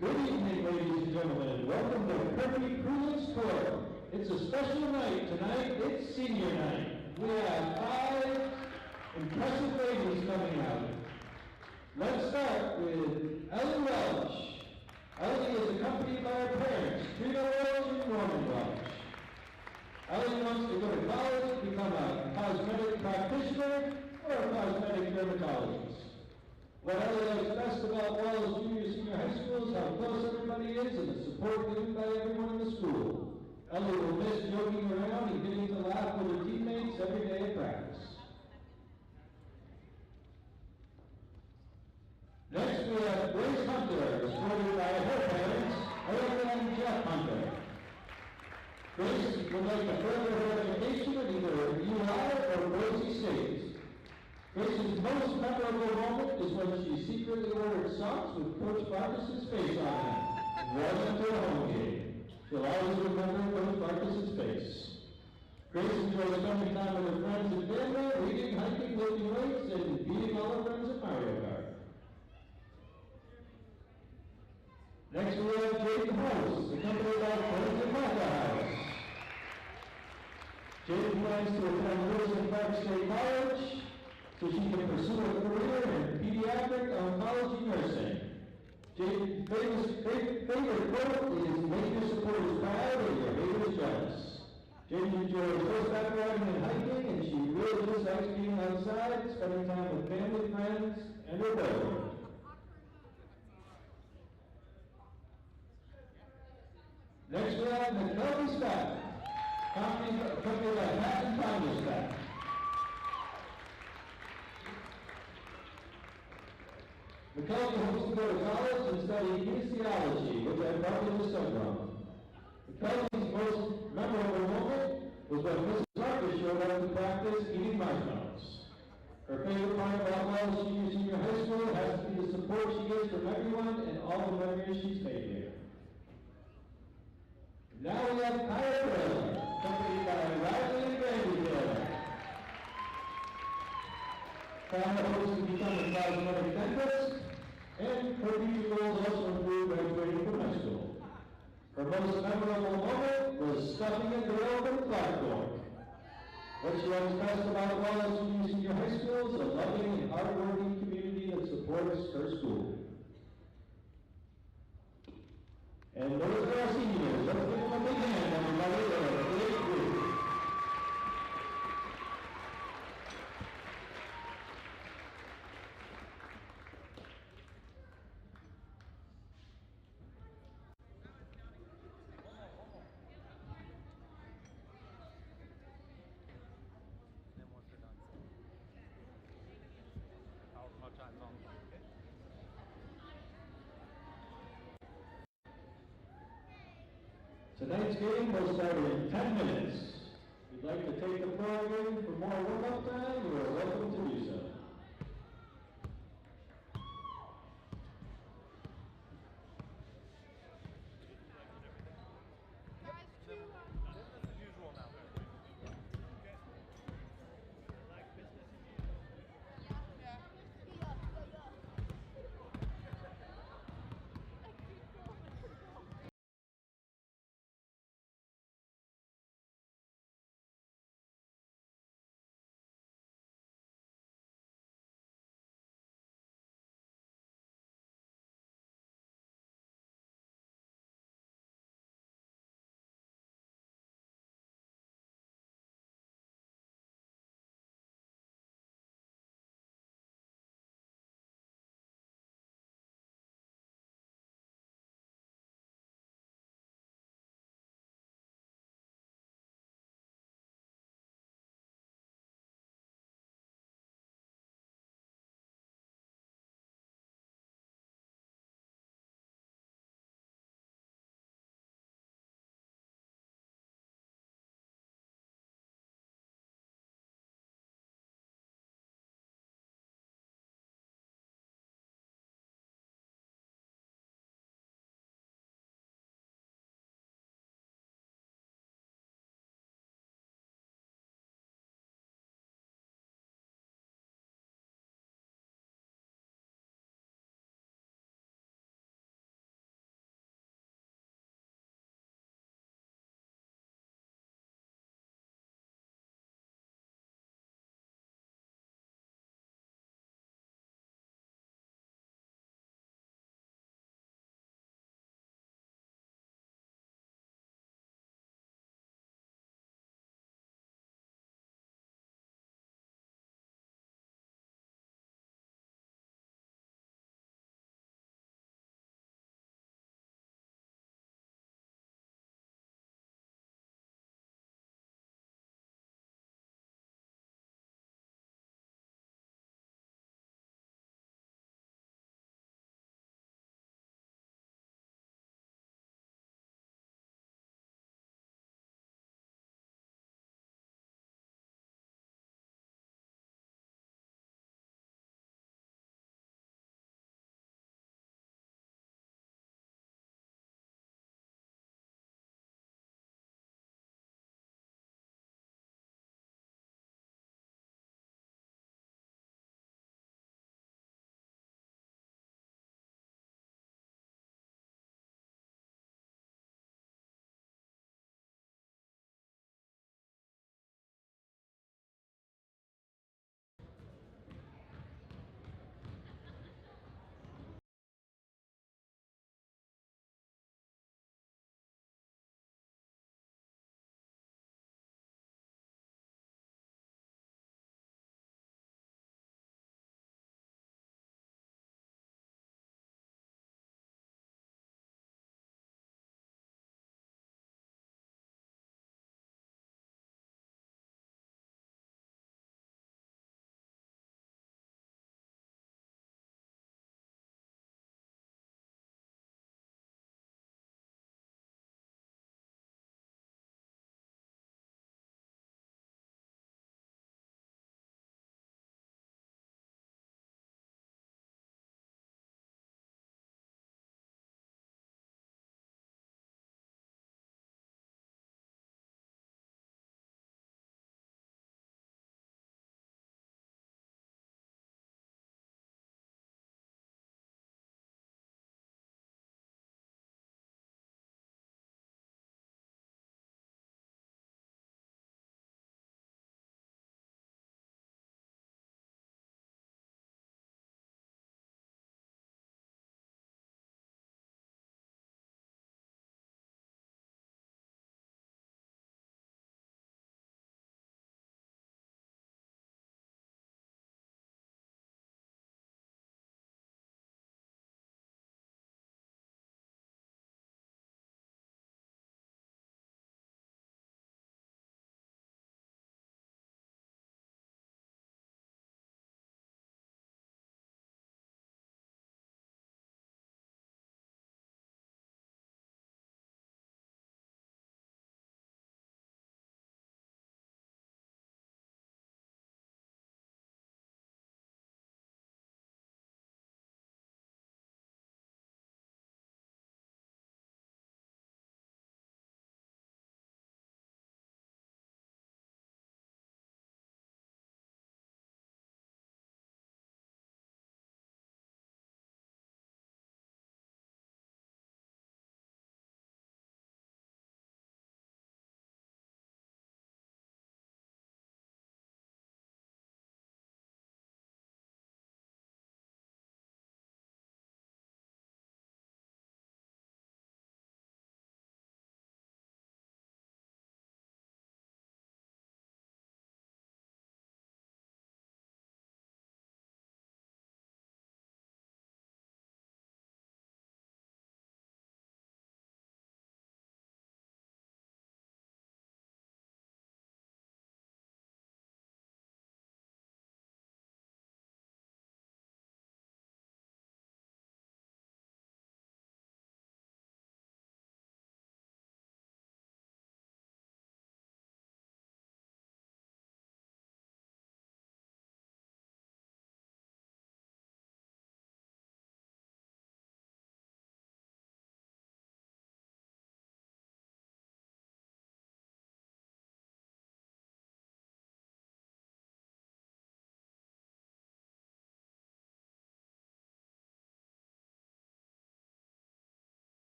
Good evening, ladies and gentlemen. Welcome to Kirby Cruise Court. It's a special night tonight. It's senior night. We have 5 impressive ladies coming out. Let's start with Ellie Welch. Ellie is accompanied by her parents, Trina Welch and Norman Welch. Ellie wants to go to college to become a cosmetic practitioner or a cosmetic dermatologist. What Ellie likes best about Wallace Senior High School is how close everybody is and the support given by everyone in the school. Ellie will miss joking around and getting to laugh with her teammates every day at practice. Next we have Grace Hunter, escorted by her parents, Erica and Jeff Hunter. Grace would like to further her education at either UI or Boise State. Grace's most memorable moment is when she secretly ordered socks with Coach Farkas's face on them. Wasn't her home game. She'll always remember Coach Farkas's face. Grace enjoys spending time with her friends and family, reading, hiking, lifting weights, and beating all her friends at Mario Kart. Next we have Jaden House, accompanied by friends at Martha House. Jaden plans to attend Wilson Park State College so she can pursue a career in pediatric oncology nursing. Jaden's favorite quote is, "Make your supporters proud and your haters jealous." Jaden enjoys horseback riding and hiking, and she really just likes being outside, spending time with family, friends, and her boyfriend. Next we have McKelvey Scott, accompanied by Pat and Tanya Scott. McKelvey hopes to go to college and study kinesiology, which I probably just said wrong. McKelvey's most memorable moment was when Mrs. Marcus showed up to practice eating marshmallows. Her favorite part about Wallace Senior High School has to be the support she gets from everyone and all the memories she's made here. Now we have Kyle Taylor, accompanied by Riley and Randy Taylor. Kyle hopes to become a cosmetic dentist, and her future goals also include graduating from high school. Her most memorable moment was stuffing a girl from Clark. What she loves best about Wallace Senior High School is a loving and hardworking community that supports her school. And those are our seniors. Let's give them a big hand, everybody. They're a great group. Tonight's game will start in 10 minutes. If you'd like to take the floor again for more warm-up time, you are welcome to do so.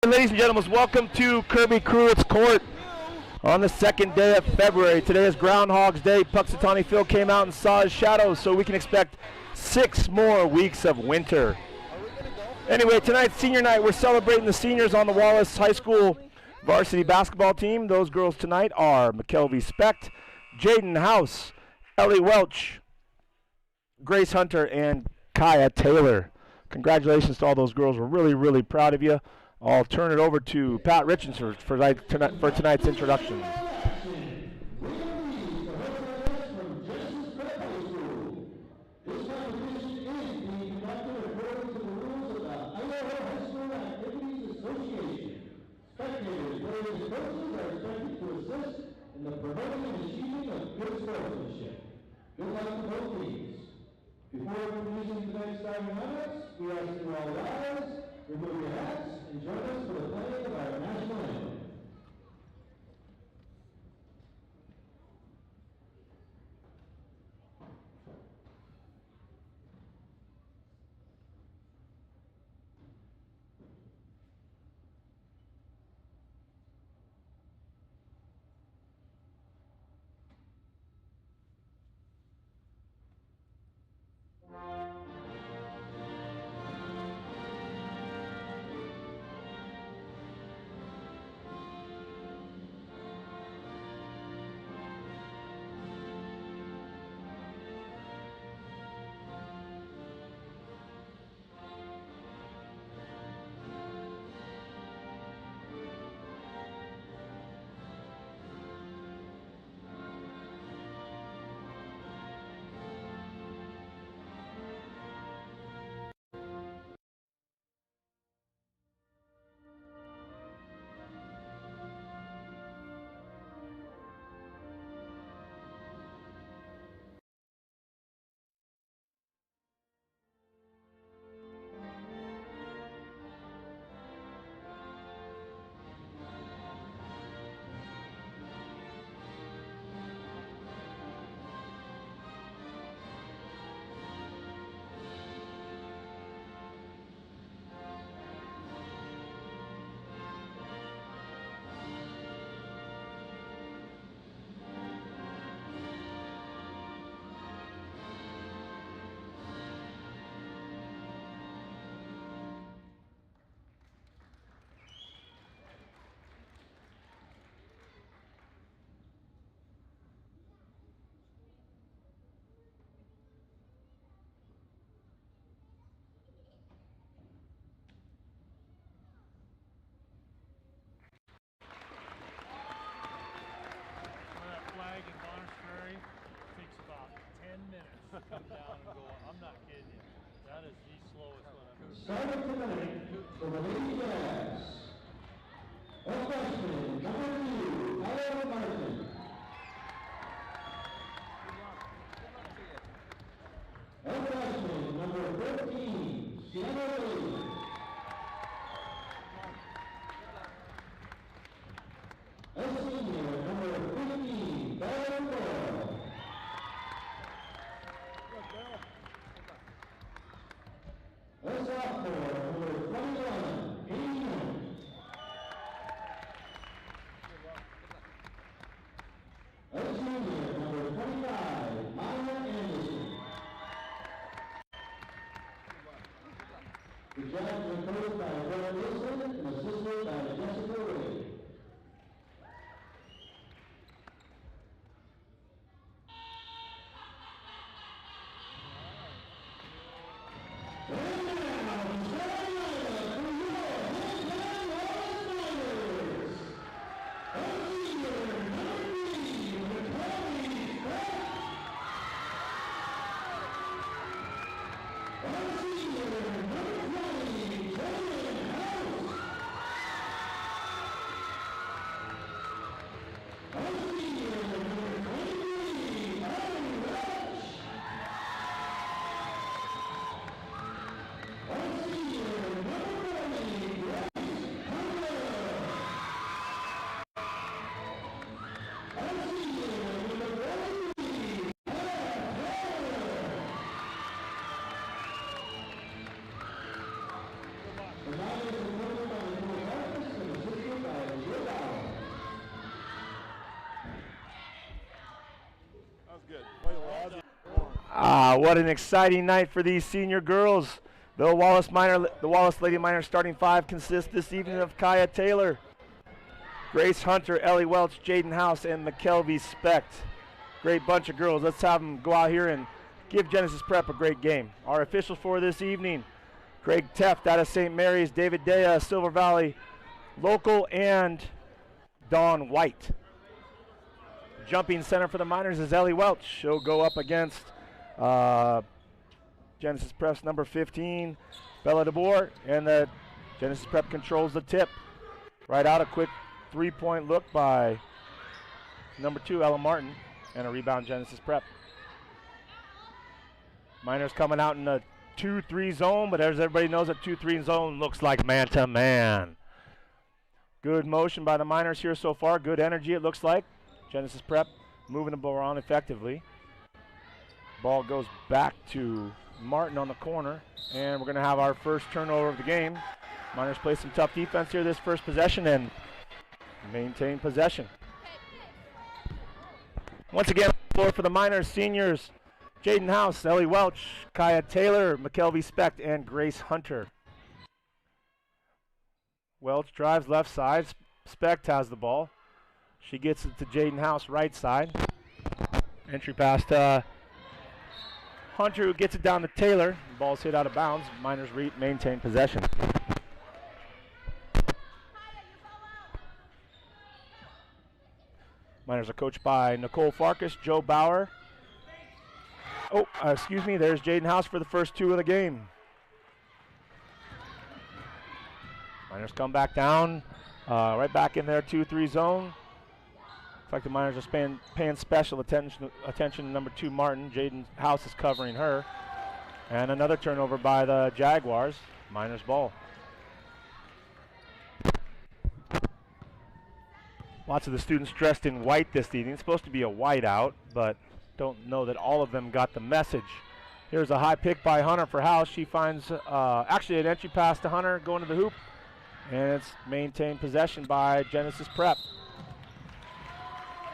Ladies and gentlemen, welcome to Kirby Cruitt's Court on the second day of February. Today is Groundhog's Day. Puxatawny Phil came out and saw his shadows, so we can expect 6 more weeks of winter. Anyway, tonight's senior night. We're celebrating the seniors on the Wallace High School varsity basketball team. Those girls tonight are McKelvey Specht, Jaden House, Ellie Welch, Grace Hunter, and Kaya Taylor. Congratulations to all those girls. We're really, really proud of you. I'll turn it over to Pat Richardson for tonight's introduction. Spectators, players, and coaches are expected to assist in the promoting and achieving of good sportsmanship. Good luck to both teams. Before introducing tonight's starting lineups, we ask you all rise, remove your hats, and join us for the playing of our national anthem. Come down and go, I'm not kidding you. That is the slowest one I've ever seen. Starting tonight for the Lady Jazz. A freshman, number 2, Kyle Martin. A freshman, number 13, Sienna Lee. A senior, number 15, Bball. A sophomore, number 21, Amy Young. A junior, number 25, Maya Anderson. The judge was coached by Will Wilson and assisted by Jessica Ray. What an exciting night for these senior girls. The Wallace Lady Miners starting five consists this evening of Kaya Taylor, Grace Hunter, Ellie Welch, Jaden House, and McKelvey Specht. Great bunch of girls. Let's have them go out here and give Genesis Prep a great game. Our officials for this evening: Craig Teft out of St. Mary's, David Dea, Silver Valley local, and Dawn White. Jumping center for the Miners is Ellie Welch. She'll go up against Genesis Prep's number 15, Bella DeBoer, and the Genesis Prep controls the tip. Right out, a quick three-point look by number 2, Ella Martin, and a rebound, Genesis Prep. Miners coming out in a 2-3 zone, but as everybody knows, a 2-3 zone looks like man-to-man. Good motion by the Miners here so far. Good energy, it looks like. Genesis Prep moving the ball around effectively. Ball goes back to Martin on the corner, and we're going to have our first turnover of the game. Miners play some tough defense here this first possession and maintain possession. Once again, on the floor for the Miners, seniors Jaden House, Ellie Welch, Kaya Taylor, McKelvey Specht, and Grace Hunter. Welch drives left side. Specht has the ball. She gets it to Jaden House, right side. Entry pass to Hunter, who gets it down to Taylor. The ball's hit out of bounds. Miners maintain possession. Miners are coached by Nicole Farkas, Joe Bauer. Oh, excuse me, there's Jaden House for the first two of the game. Miners come back down, right back in their 2-3 zone. Looks like the Miners are paying special attention to number 2, Martin. Jaden House is covering her. And another turnover by the Jaguars. Miners ball. Lots of the students dressed in white this evening. It's supposed to be a whiteout, but don't know that all of them got the message. Here's a high pick by Hunter for House. She finds actually an entry pass to Hunter going to the hoop. And it's maintained possession by Genesis Prep.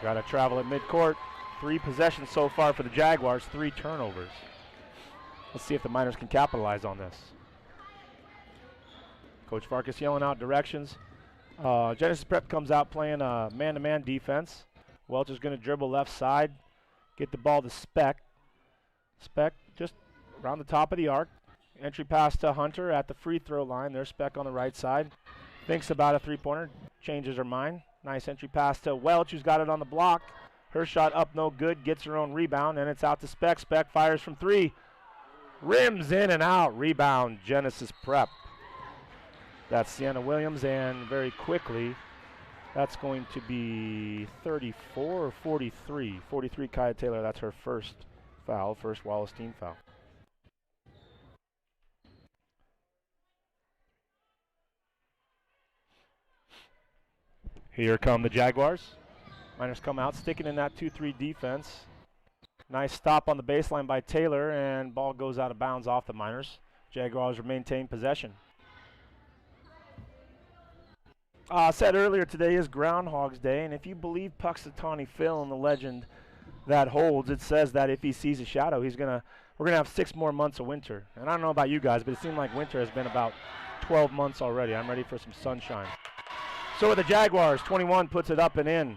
Got to travel at midcourt. 3 possessions so far for the Jaguars, 3 turnovers. Let's see if the Miners can capitalize on this. Coach Farkas yelling out directions. Genesis Prep comes out playing a man-to-man defense. Welch is going to dribble left side, get the ball to Specht. Specht just around the top of the arc. Entry pass to Hunter at the free throw line. There's Specht on the right side. Thinks about a three-pointer, changes her mind. Nice entry pass to Welch, who's got it on the block. Her shot up no good, gets her own rebound, and it's out to Specht. Specht fires from 3. Rims in and out. Rebound, Genesis Prep. That's Sienna Williams, and very quickly, that's going to be 34 or 43. 43, Kaya Taylor. That's her first foul, first Wallace team foul. Here come the Jaguars. Miners come out, sticking in that 2-3 defense. Nice stop on the baseline by Taylor, and ball goes out of bounds off the Miners. Jaguars will maintain possession. I said earlier, today is Groundhog's Day, and if you believe Puxatawny Phil and the legend that holds, it says that if he sees a shadow, we're gonna have 6 more months of winter. And I don't know about you guys, but it seemed like winter has been about 12 months already. I'm ready for some sunshine. So are the Jaguars. 21 puts it up and in.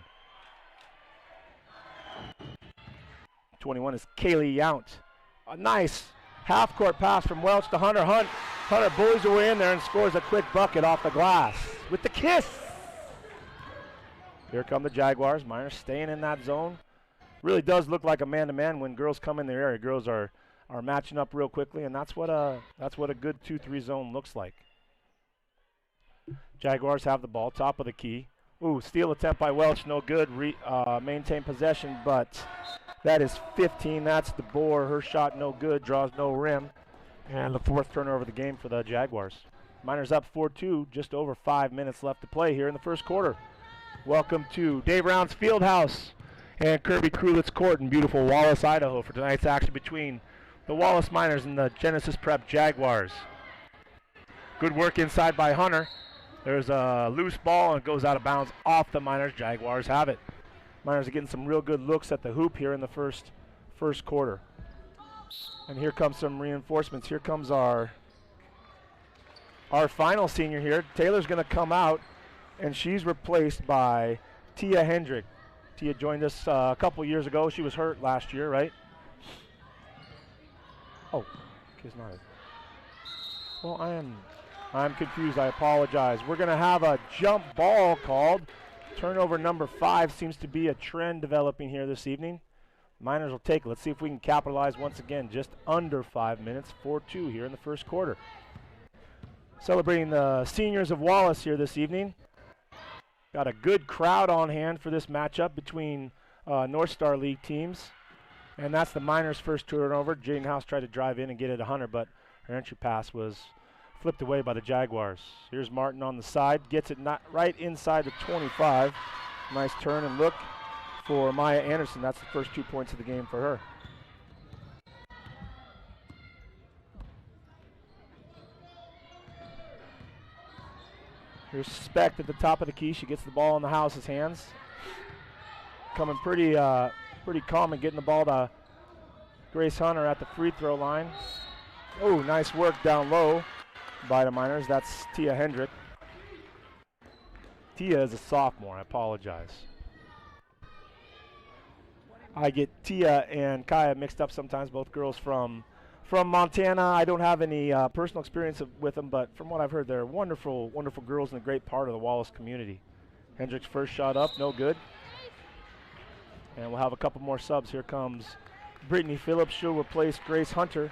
21 is Kaylee Yount. A nice half-court pass from Welch to Hunter. Hunter bullies her way in there and scores a quick bucket off the glass with the kiss. Here come the Jaguars. Miners staying in that zone. Really does look like a man-to-man when girls come in the area. Girls are matching up real quickly, and that's what a good 2-3 zone looks like. Jaguars have the ball, top of the key. Ooh, steal attempt by Welch, no good. Maintain possession, but that is 15. That's DeBoer. Her shot no good, draws no rim. And the 4th turnover of the game for the Jaguars. Miners up 4-2, just over 5 minutes left to play here in the first quarter. Welcome to Dave Rounds Fieldhouse and Kirby Krulitz Court in beautiful Wallace, Idaho for tonight's action between the Wallace Miners and the Genesis Prep Jaguars. Good work inside by Hunter. There's a loose ball and it goes out of bounds off the Miners. Jaguars have it. Miners are getting some real good looks at the hoop here in the first quarter. And here comes some reinforcements. Here comes our final senior here. Taylor's going to come out, and she's replaced by Tia Hendrick. Tia joined us a couple years ago. She was hurt last year, right? Oh, kid's not. Well, I'm confused. I apologize. We're going to have a jump ball called. Turnover number 5 seems to be a trend developing here this evening. Miners will take it. Let's see if we can capitalize once again. Just under 5 minutes, 4-2 here in the first quarter. Celebrating the seniors of Wallace here this evening. Got a good crowd on hand for this matchup between North Star League teams. And that's the Miners' first turnover. Jaden House tried to drive in and get it to Hunter, but her entry pass was flipped away by the Jaguars. Here's Martin on the side. Gets it not right inside the 25. Nice turn and look for Maya Anderson. That's the first 2 points of the game for her. Here's Specht at the top of the key. She gets the ball in the House's hands. Coming pretty calm and getting the ball to Grace Hunter at the free throw line. Oh, nice work down low by the Miners. That's Tia Hendrick. Tia is a sophomore. I apologize. I get Tia and Kaya mixed up sometimes, both girls from Montana. I don't have any personal experience with them, but from what I've heard, they're wonderful, wonderful girls and a great part of the Wallace community. Hendrick's first shot up, no good. And we'll have a couple more subs. Here comes Brittany Phillips. She'll replace Grace Hunter.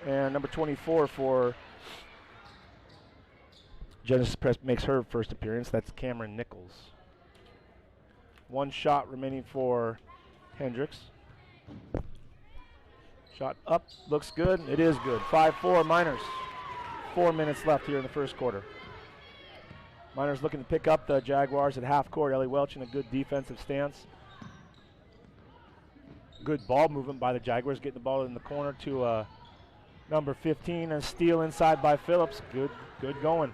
And number 24 for Genesis Press makes her first appearance. That's Cameron Nichols. 1 shot remaining for Hendricks. Shot up, looks good. It is good. 5-4 Miners. 4 minutes left here in the first quarter. Miners looking to pick up the Jaguars at half court. Ellie Welch in a good defensive stance. Good ball movement by the Jaguars, getting the ball in the corner to number 15, and steal inside by Phillips. Good going.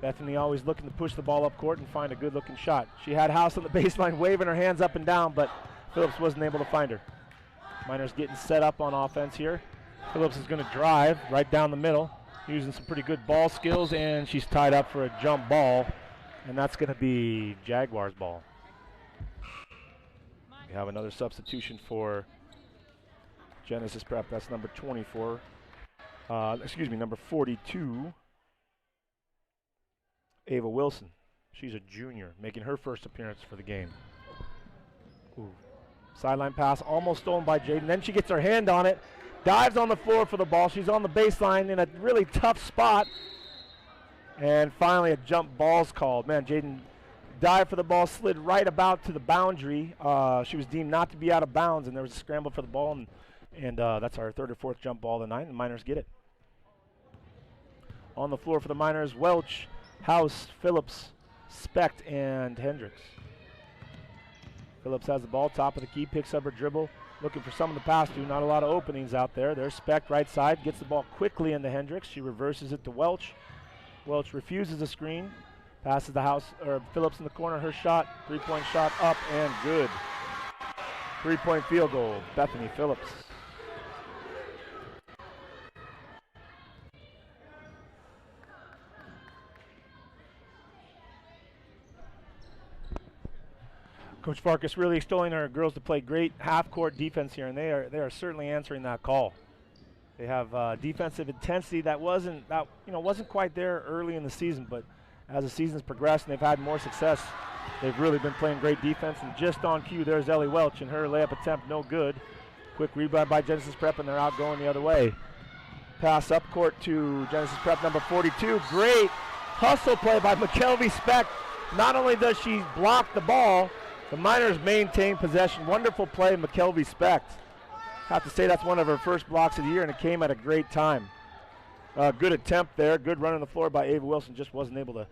Bethany always looking to push the ball up court and find a good looking shot. She had House on the baseline waving her hands up and down, but Phillips wasn't able to find her. Miners getting set up on offense here. Phillips is going to drive right down the middle, using some pretty good ball skills, and she's tied up for a jump ball, and that's going to be Jaguars ball. We have another substitution for Genesis Prep. That's number 24. Number 42. Ava Wilson. She's a junior, making her first appearance for the game. Ooh. Sideline pass, almost stolen by Jaden. Then she gets her hand on it, dives on the floor for the ball. She's on the baseline in a really tough spot. And finally a jump ball's called. Man, Jaden dived for the ball, slid right about to the boundary. She was deemed not to be out of bounds, and there was a scramble for the ball, and that's our 3rd or 4th jump ball of the night, and the Miners get it. On the floor for the Miners, Welch, House, Phillips, Specht, and Hendricks. Phillips has the ball, top of the key, picks up her dribble, looking for someone to pass to. Not a lot of openings out there. There's Specht right side, gets the ball quickly into Hendricks. She reverses it to Welch. Welch refuses the screen, passes the House or Phillips in the corner. Her shot, 3-point shot up and good. 3-point field goal, Bethany Phillips. Coach Farkas really extolling our girls to play great half-court defense here, and they are certainly answering that call. They have defensive intensity that wasn't quite there early in the season, but as the season's progressed and they've had more success, they've really been playing great defense. And just on cue, there's Ellie Welch, and her layup attempt no good. Quick rebound by Genesis Prep, and they're out going the other way. Pass up court to Genesis Prep number 42. Great hustle play by McKelvey Specht. Not only does she block the ball, the Miners maintain possession. Wonderful play, McKelvey Specht. Have to say that's one of her first blocks of the year, and it came at a great time. Good attempt there. Good run on the floor by Ava Wilson. Just wasn't able to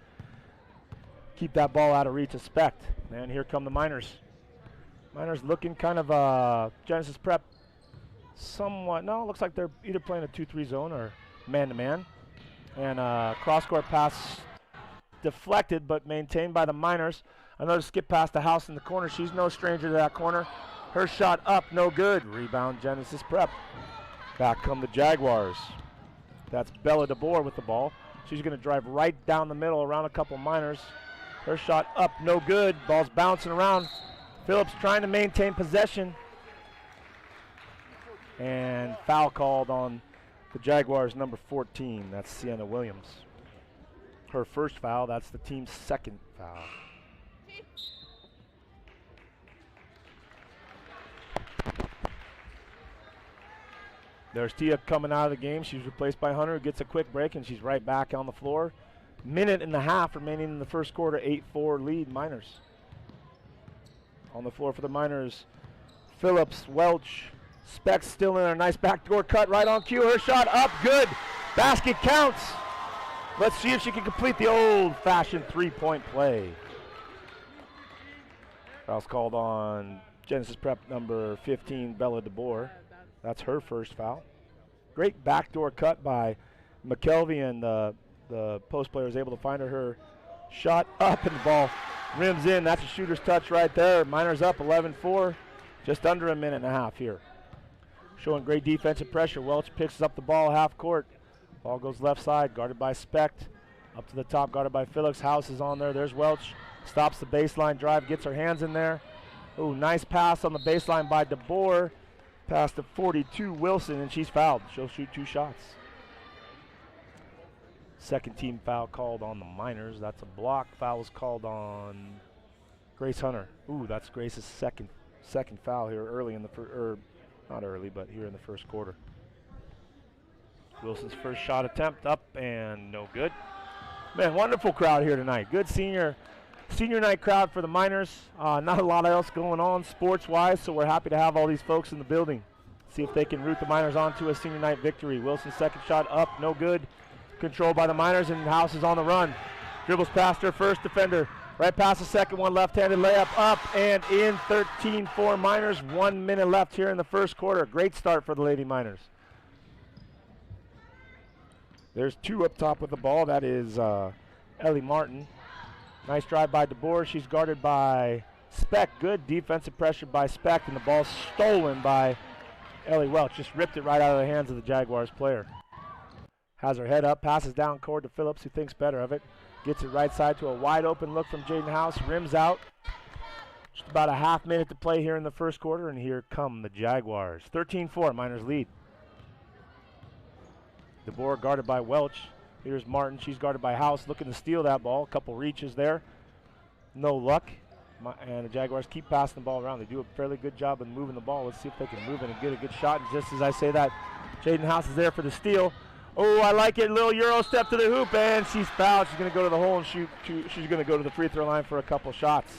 keep that ball out of reach of Specht. And here come the Miners. Miners looking kind of Genesis Prep somewhat. No, it looks like they're either playing a 2-3 zone or man-to-man. And cross-court pass deflected but maintained by the Miners. Another skip past the House in the corner. She's no stranger to that corner. Her shot up, no good. Rebound, Genesis Prep. Back come the Jaguars. That's Bella DeBoer with the ball. She's going to drive right down the middle around a couple minors. Her shot up, no good. Ball's bouncing around. Phillips trying to maintain possession. And foul called on the Jaguars, number 14. That's Sienna Williams. Her first foul, that's the team's second foul. There's Tia coming out of the game. She's replaced by Hunter, who gets a quick break, and she's right back on the floor. Minute and a half remaining in the first quarter, 8-4 lead Miners. On the floor for the Miners, Phillips, Welch, Specs still in there. Nice backdoor cut right on cue. Her shot up, good. Basket counts. Let's see if she can complete the old-fashioned three-point play. Foul's called on Genesis Prep number 15, Bella DeBoer. That's her first foul. Great backdoor cut by McKelvey, and the post player is able to find her shot up, and the ball rims in. That's a shooter's touch right there. Miners up 11-4, just under a minute and a half here. Showing great defensive pressure. Welch picks up the ball half court. Ball goes left side, guarded by Specht. Up to the top, guarded by Phillips. House is on there. There's Welch. Stops the baseline drive, gets her hands in there. Ooh, nice pass on the baseline by DeBoer. Pass to 42, Wilson, and she's fouled. She'll shoot 2 shots. Second team foul called on the Miners. That's a block. Foul was called on Grace Hunter. Ooh, that's Grace's second foul here early in the not early, but here in the first quarter. Wilson's first shot attempt up and no good. Man, wonderful crowd here tonight. Good senior night crowd for the Miners. Not a lot else going on sports-wise, so we're happy to have all these folks in the building. See if they can root the Miners on to a senior night victory. Wilson's second shot up, no good. Controlled by the Miners, and House is on the run. Dribbles past her first defender. Right past the second one, left-handed layup up and in. 13-4 Miners. 1 minute left here in the first quarter. Great start for the Lady Miners. There's 2 up top with the ball. That is Ellie Martin. Nice drive by DeBoer. She's guarded by Speck. Good defensive pressure by Speck, and the ball stolen by Ellie Welch. Just ripped it right out of the hands of the Jaguars player. Has her head up, passes down court to Phillips, who thinks better of it. Gets it right side to a wide open look from Jaden House. Rims out. Just about a half minute to play here in the first quarter, and here come the Jaguars. 13-4, Miners lead. DeBoer guarded by Welch. Here's Martin. She's guarded by House, looking to steal that ball. A couple reaches there. No luck. And the Jaguars keep passing the ball around. They do a fairly good job of moving the ball. Let's see if they can move it and get a good shot. And just as I say that, Jaden House is there for the steal. Oh, I like it. Little Euro step to the hoop, and she's fouled. She's going to go to the hole and shoot. She's going to go to the free throw line for a couple shots.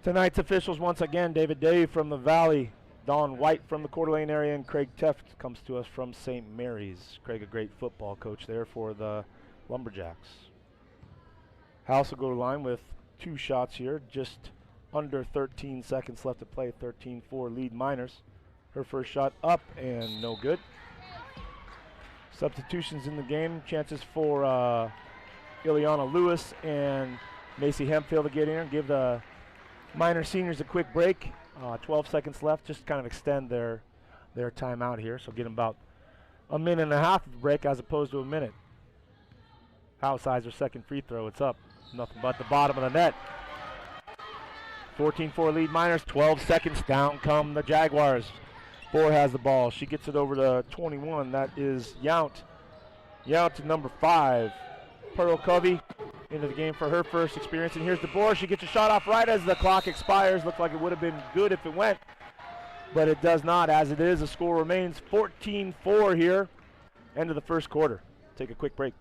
Tonight's officials once again, David Day from the Valley, Don White from the Coeur d'Alene area, and Craig Teft comes to us from St. Mary's. Craig, a great football coach there for the Lumberjacks. House will go to line with 2 shots here. Just under 13 seconds left to play. 13-4 lead Miners. Her first shot up and no good. Substitutions in the game. Chances for Ileana Lewis and Macy Hempfield to get in and give the Miner seniors a quick break. 12 seconds left. Just kind of extend their timeout here. So get them about a minute and a half of a break as opposed to a minute. House eyes her second free throw. It's up. Nothing but the bottom of the net. 14-4 lead Miners. 12 seconds. Down come the Jaguars. Boer has the ball. She gets it over to 21. That is Yount. Yount to number 5. Pearl Covey into the game for her first experience. And here's DeBoer. She gets a shot off right as the clock expires. Looks like it would have been good if it went, but it does not. As it is, the score remains 14-4 here. End of the first quarter. Take a quick break.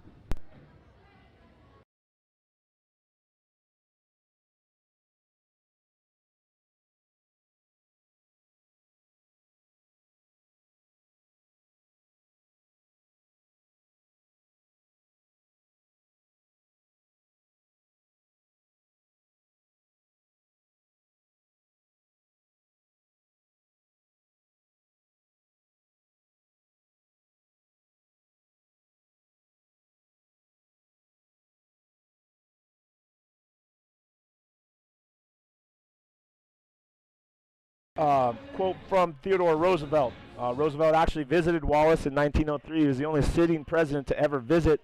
Quote from Theodore Roosevelt. Roosevelt actually visited Wallace in 1903. He was the only sitting president to ever visit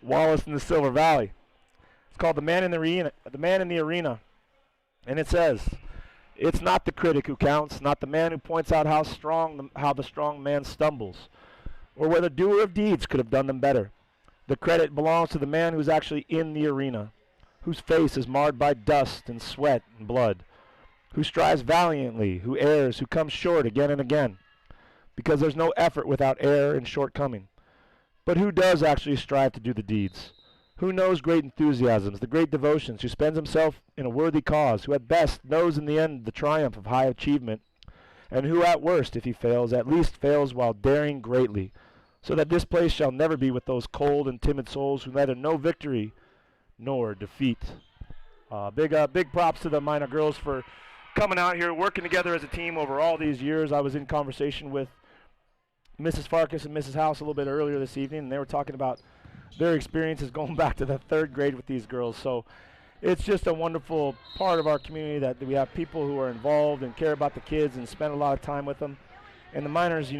Wallace in the Silver Valley. It's called The Man in the Arena. The Man in the Arena. And it says, "It's not the critic who counts, not the man who points out how the strong man stumbles, or whether doer of deeds could have done them better. The credit belongs to the man who's actually in the arena, whose face is marred by dust and sweat and blood, who strives valiantly, who errs, who comes short again and again, because there's no effort without error and shortcoming. But who does actually strive to do the deeds? Who knows great enthusiasms, the great devotions, who spends himself in a worthy cause, who at best knows in the end the triumph of high achievement, and who at worst, if he fails, at least fails while daring greatly, so that this place shall never be with those cold and timid souls who neither know victory nor defeat." Big props to the minor girls for coming out here, working together as a team over all these years. I was in conversation with Mrs. Farkas and Mrs. House a little bit earlier this evening, and they were talking about their experiences going back to the 3rd grade with these girls. So it's just a wonderful part of our community that we have people who are involved and care about the kids and spend a lot of time with them. And the minors,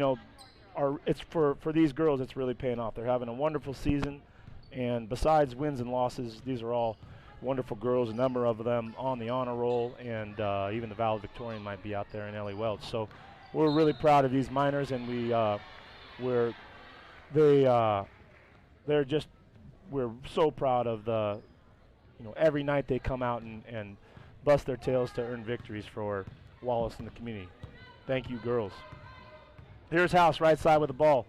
it's for these girls, it's really paying off. They're having a wonderful season, and besides wins and losses, these are all wonderful girls, a number of them on the honor roll, and even the valedictorian might be out there in Ellie Welch. So we're really proud of these minors, and we're so proud of every night they come out and bust their tails to earn victories for Wallace and the community. Thank you, girls. Here's House right side with the ball.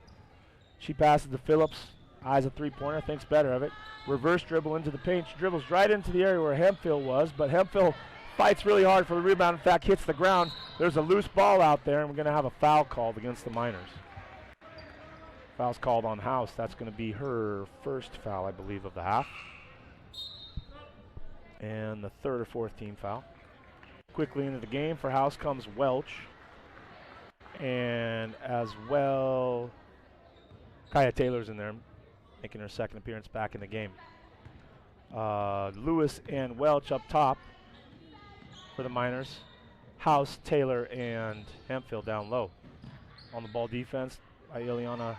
She passes to Phillips. Eyes a three-pointer, thinks better of it. Reverse dribble into the paint. She dribbles right into the area where Hemphill was, but Hemphill fights really hard for the rebound. In fact, hits the ground. There's a loose ball out there, and we're going to have a foul called against the Miners. Foul's called on House. That's going to be her first foul, I believe, of the half. And the 3rd or 4th team foul. Quickly into the game for House comes Welch. And as well, Kaya Taylor's in there, making her 2nd appearance back in the game. Lewis and Welch up top for the Miners. House, Taylor, and Hemphill down low. On the ball defense by Ileana.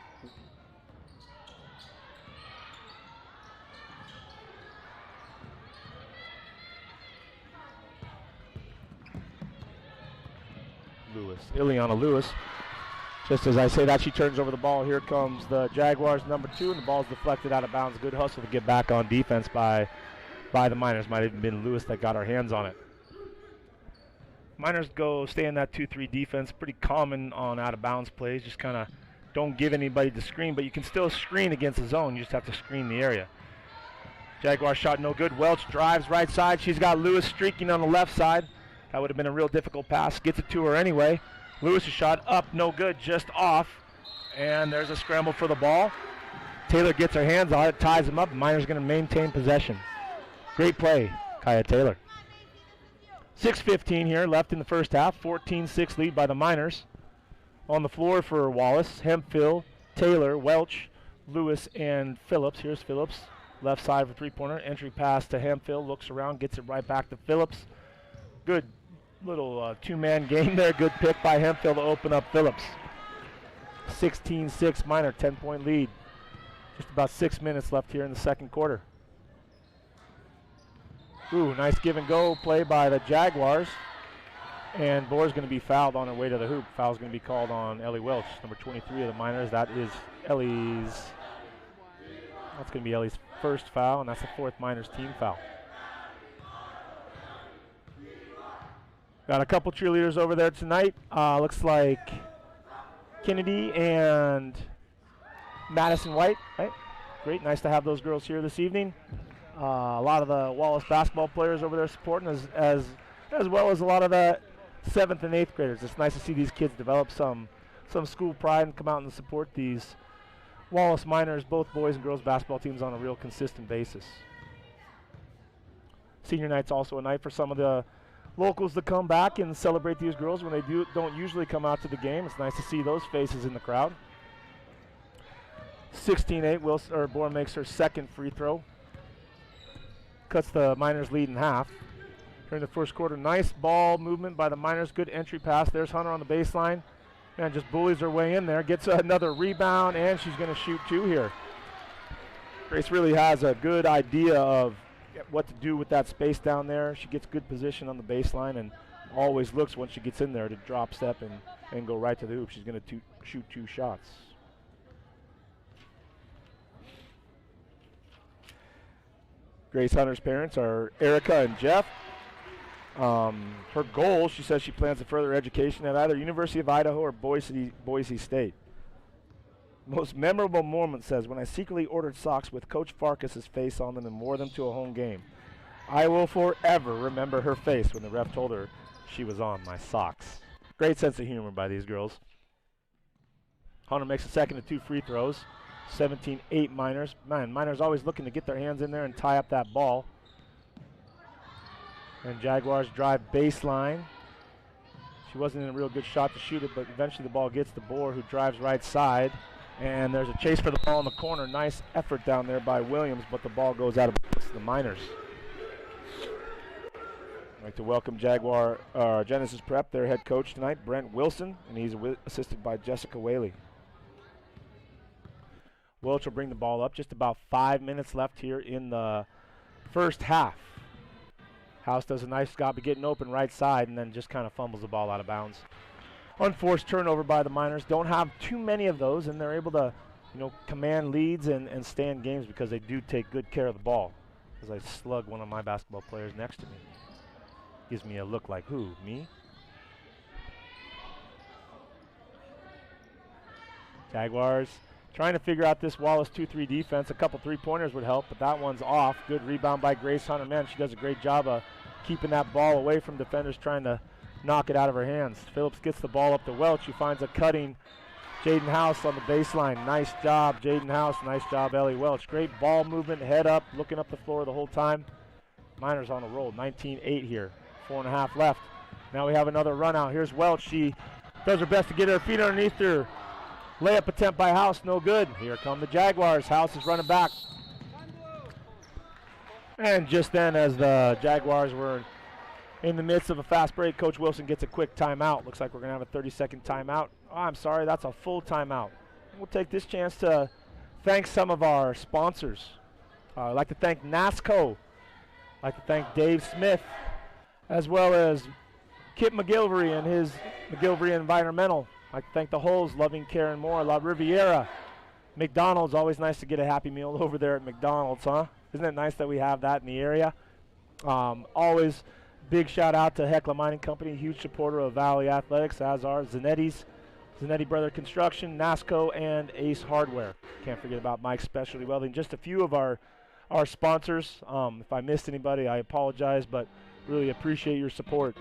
Ileana Lewis. Just as I say that, she turns over the ball. Here comes the Jaguars, number 2, and the ball's deflected out of bounds. Good hustle to get back on defense by the Miners. Might have even been Lewis that got our hands on it. Miners stay in that 2-3 defense. Pretty common on out-of-bounds plays. Just kind of don't give anybody the screen, but you can still screen against the zone. You just have to screen the area. Jaguar shot no good. Welch drives right side. She's got Lewis streaking on the left side. That would have been a real difficult pass. Gets it to her anyway. Lewis' shot up, no good, just off. And there's a scramble for the ball. Taylor gets her hands on it, ties him up. Miners going to maintain possession. Great play, Kaya Taylor. 6:15 here left in the first half. 14-6 lead by the Miners. On the floor for Wallace, Hemphill, Taylor, Welch, Lewis, and Phillips. Here's Phillips, left side for three-pointer. Entry pass to Hemphill, looks around, gets it right back to Phillips. Good little two-man game there. Good pick by Hemphill to open up Phillips. 16-6 Miner, 10-point lead. Just about 6 minutes left here in the second quarter. Ooh, nice give and go play by the Jaguars. And Boer's going to be fouled on her way to the hoop. Foul's going to be called on Ellie Welch, number 23 of the Miners. That is Ellie's, that's going to be Ellie's first foul, and that's the fourth Miners team foul. Got a couple cheerleaders over there tonight. Looks like Kennedy and Madison White, right? Great, nice to have those girls here this evening. A lot of the Wallace basketball players over there supporting, as well as a lot of the 7th and 8th graders. It's nice to see these kids develop some school pride and come out and support these Wallace Miners, both boys and girls basketball teams, on a real consistent basis. Senior night's also a night for some of the locals to come back and celebrate these girls when they don't usually come out to the game. It's nice to see those faces in the crowd. 16-8, Boer makes her second free throw. Cuts the Miners lead in half. During the first quarter, nice ball movement by the Miners. Good entry pass. There's Hunter on the baseline. And just bullies her way in there, gets another rebound, and she's going to shoot 2 here. Grace really has a good idea of what to do with that space down there. She gets good position on the baseline and always looks when she gets in there to drop step and go right to the hoop. She's going to shoot 2 shots. Grace Hunter's parents are Erica and Jeff. Her goal, she says she plans to further education at either University of Idaho or Boise State. Most memorable moment, says, when I secretly ordered socks with Coach Farkas's face on them and wore them to a home game. I will forever remember her face when the ref told her she was on my socks. Great sense of humor by these girls. Hunter makes a second of 2 free throws. 17-8 Miners. Man, Miners always looking to get their hands in there and tie up that ball. And Jaguars drive baseline. She wasn't in a real good shot to shoot it, but eventually the ball gets to Bohr, who drives right side. And there's a chase for the ball in the corner. Nice effort down there by Williams, but the ball goes out of bounds to the Miners. I'd like to welcome Genesis Prep, their head coach tonight, Brent Wilson, and he's assisted by Jessica Whaley. Welch will bring the ball up. Just about 5 minutes left here in the first half. House does a nice job of getting open right side and then just kind of fumbles the ball out of bounds. Unforced turnover by the Miners. Don't have too many of those, and they're able to, command leads and stay in games because they do take good care of the ball. As I slug one of my basketball players next to me. Gives me a look like, who, me? Jaguars trying to figure out this Wallace 2-3 defense. A couple 3-pointers would help, but that one's off. Good rebound by Grace Hunter. Man, she does a great job of keeping that ball away from defenders trying to knock it out of her hands. Phillips gets the ball up to Welch. She finds a cutting Jaden House on the baseline. Nice job, Jaden House. Nice job, Ellie Welch. Great ball movement, head up, looking up the floor the whole time. Miners on a roll. 19-8 here. 4.5 left. Now we have another run out. Here's Welch. She does her best to get her feet underneath her. Layup attempt by House, no good. Here come the Jaguars. House is running back. And just then, as the Jaguars were in the midst of a fast break, Coach Wilson gets a quick timeout. Looks like we're going to have a 30-second timeout. Oh, I'm sorry, that's a full timeout. We'll take this chance to thank some of our sponsors. I'd like to thank NASCO. I'd like to thank Dave Smith, as well as Kip McGilvery and his McGilvery Environmental. I'd like to thank the Holes, Loving Care and More, La Riviera. McDonald's, always nice to get a Happy Meal over there at McDonald's, huh? Isn't it nice that we have that in the area? Always big shout out to Hecla Mining Company, huge supporter of Valley Athletics, as are Zanetti's, Zanetti Brother Construction, NASCO, and Ace Hardware. Can't forget about Mike's Specialty Welding. Just a few of our sponsors. If I missed anybody, I apologize, but really appreciate your support.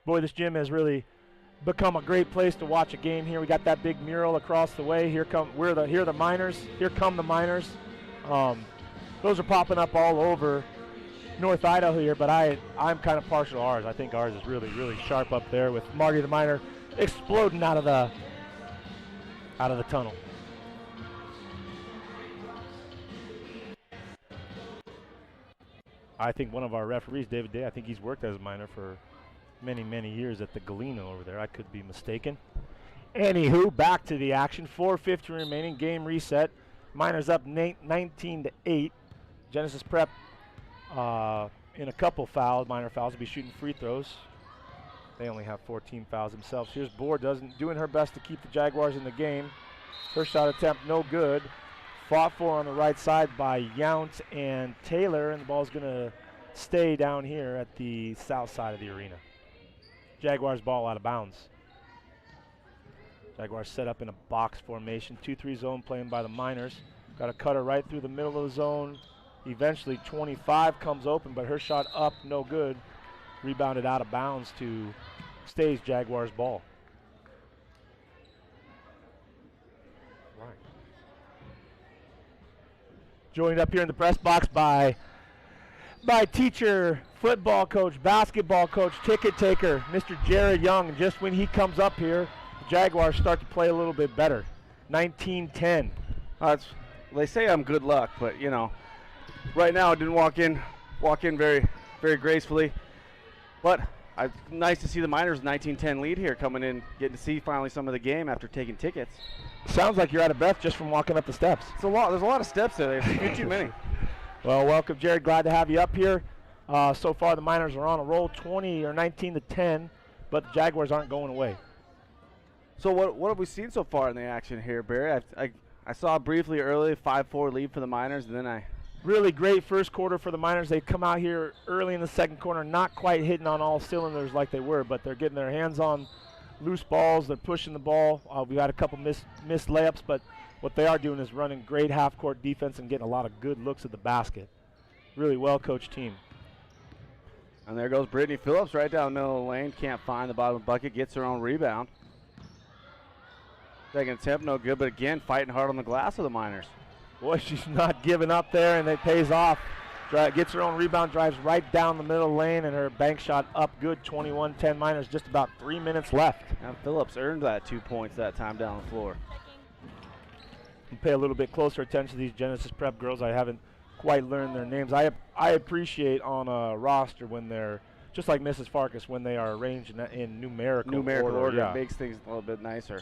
Boy, this gym has really become a great place to watch a game here. We got that big mural across the way. Here are the Miners. Here come the Miners. Those are popping up all over North Idaho here, but I'm kind of partial to ours. I think ours is really, really sharp up there with Marty the Miner exploding out of the tunnel. I think one of our referees, David Day, I think he's worked as a Miner for many, many years at the Galena over there. I could be mistaken. Anywho, back to the action. 4:50 remaining. Game reset. Miners up 19-8. Genesis Prep in a couple Minor fouls, will be shooting free throws. They only have 14 fouls themselves. Here's Bohr doing her best to keep the Jaguars in the game. First shot attempt, no good. Fought for on the right side by Yount and Taylor, and the ball's going to stay down here at the south side of the arena. Jaguars ball out of bounds. Jaguars set up in a box formation. 2-3 zone playing by the Miners. Got a cutter right through the middle of the zone. Eventually 25 comes open, but her shot up, no good. Rebounded out of bounds to stays Jaguars ball. Right. Joined up here in the press box by teacher, football coach, basketball coach, ticket taker, Mr. Jared Young. And just when he comes up here, the Jaguars start to play a little bit better. 19-10. They say I'm good luck, but right now I didn't walk in very, very gracefully. But nice to see the Miners 19-10 lead here coming in, getting to see finally some of the game after taking tickets. Sounds like you're out of breath just from walking up the steps. It's a lot. There's a lot of steps there. There's too many. Well, welcome, Jared. Glad to have you up here. So far, the Miners are on a roll, 19-10, but the Jaguars aren't going away. So what have we seen so far in the action here, Barry? I saw briefly early 5-4 lead for the Miners, and then Really great first quarter for the Miners. They come out here early in the second quarter, not quite hitting on all cylinders like they were, but they're getting their hands on loose balls. They're pushing the ball. We got a couple missed layups, but what they are doing is running great half-court defense and getting a lot of good looks at the basket. Really well-coached team. And there goes Brittany Phillips right down the middle of the lane. Can't find the bottom of the bucket. Gets her own rebound. Second attempt, no good, but again, fighting hard on the glass of the Miners. Boy, she's not giving up there, and it pays off. Gets her own rebound, drives right down the middle lane, and her bank shot up good, 21-10 Miners, just about 3 minutes left. And Phillips earned that 2 points that time down the floor. We'll pay a little bit closer attention to these Genesis Prep girls. I haven't quite learned their names. I appreciate on a roster when they're, just like Mrs. Farkas, when they are arranged in numerical order. Yeah. Makes things a little bit nicer.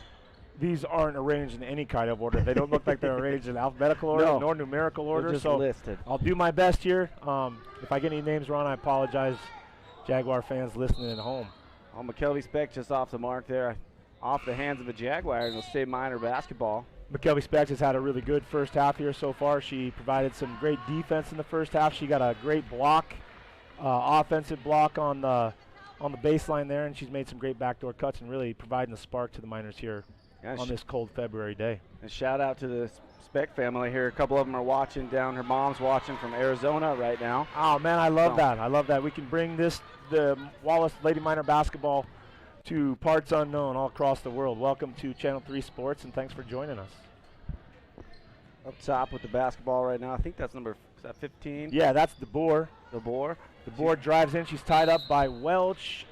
These aren't arranged in any kind of order. They don't look like they're arranged in alphabetical order nor numerical order. Just so listed. I'll do my best here. If I get any names wrong, I apologize, Jaguar fans listening at home. Well, McKelvey Speck just off the mark there, off the hands of a Jaguar, and it'll stay Miner basketball. McKelvey Speck has had a really good first half here so far. She provided some great defense in the first half. She got a great block, offensive block on the baseline there, and she's made some great backdoor cuts and really providing a spark to the Miners here on this cold February day. And shout out to the Speck family here. A couple of them are watching down. Her mom's watching from Arizona right now. Oh, man, I love that. I love that. We can bring the Wallace Lady Miner basketball to parts unknown all across the world. Welcome to Channel 3 Sports, and thanks for joining us. Up top with the basketball right now. I think that's number 15? Yeah, that's DeBoer. DeBoer Drives in. She's tied up by Welch.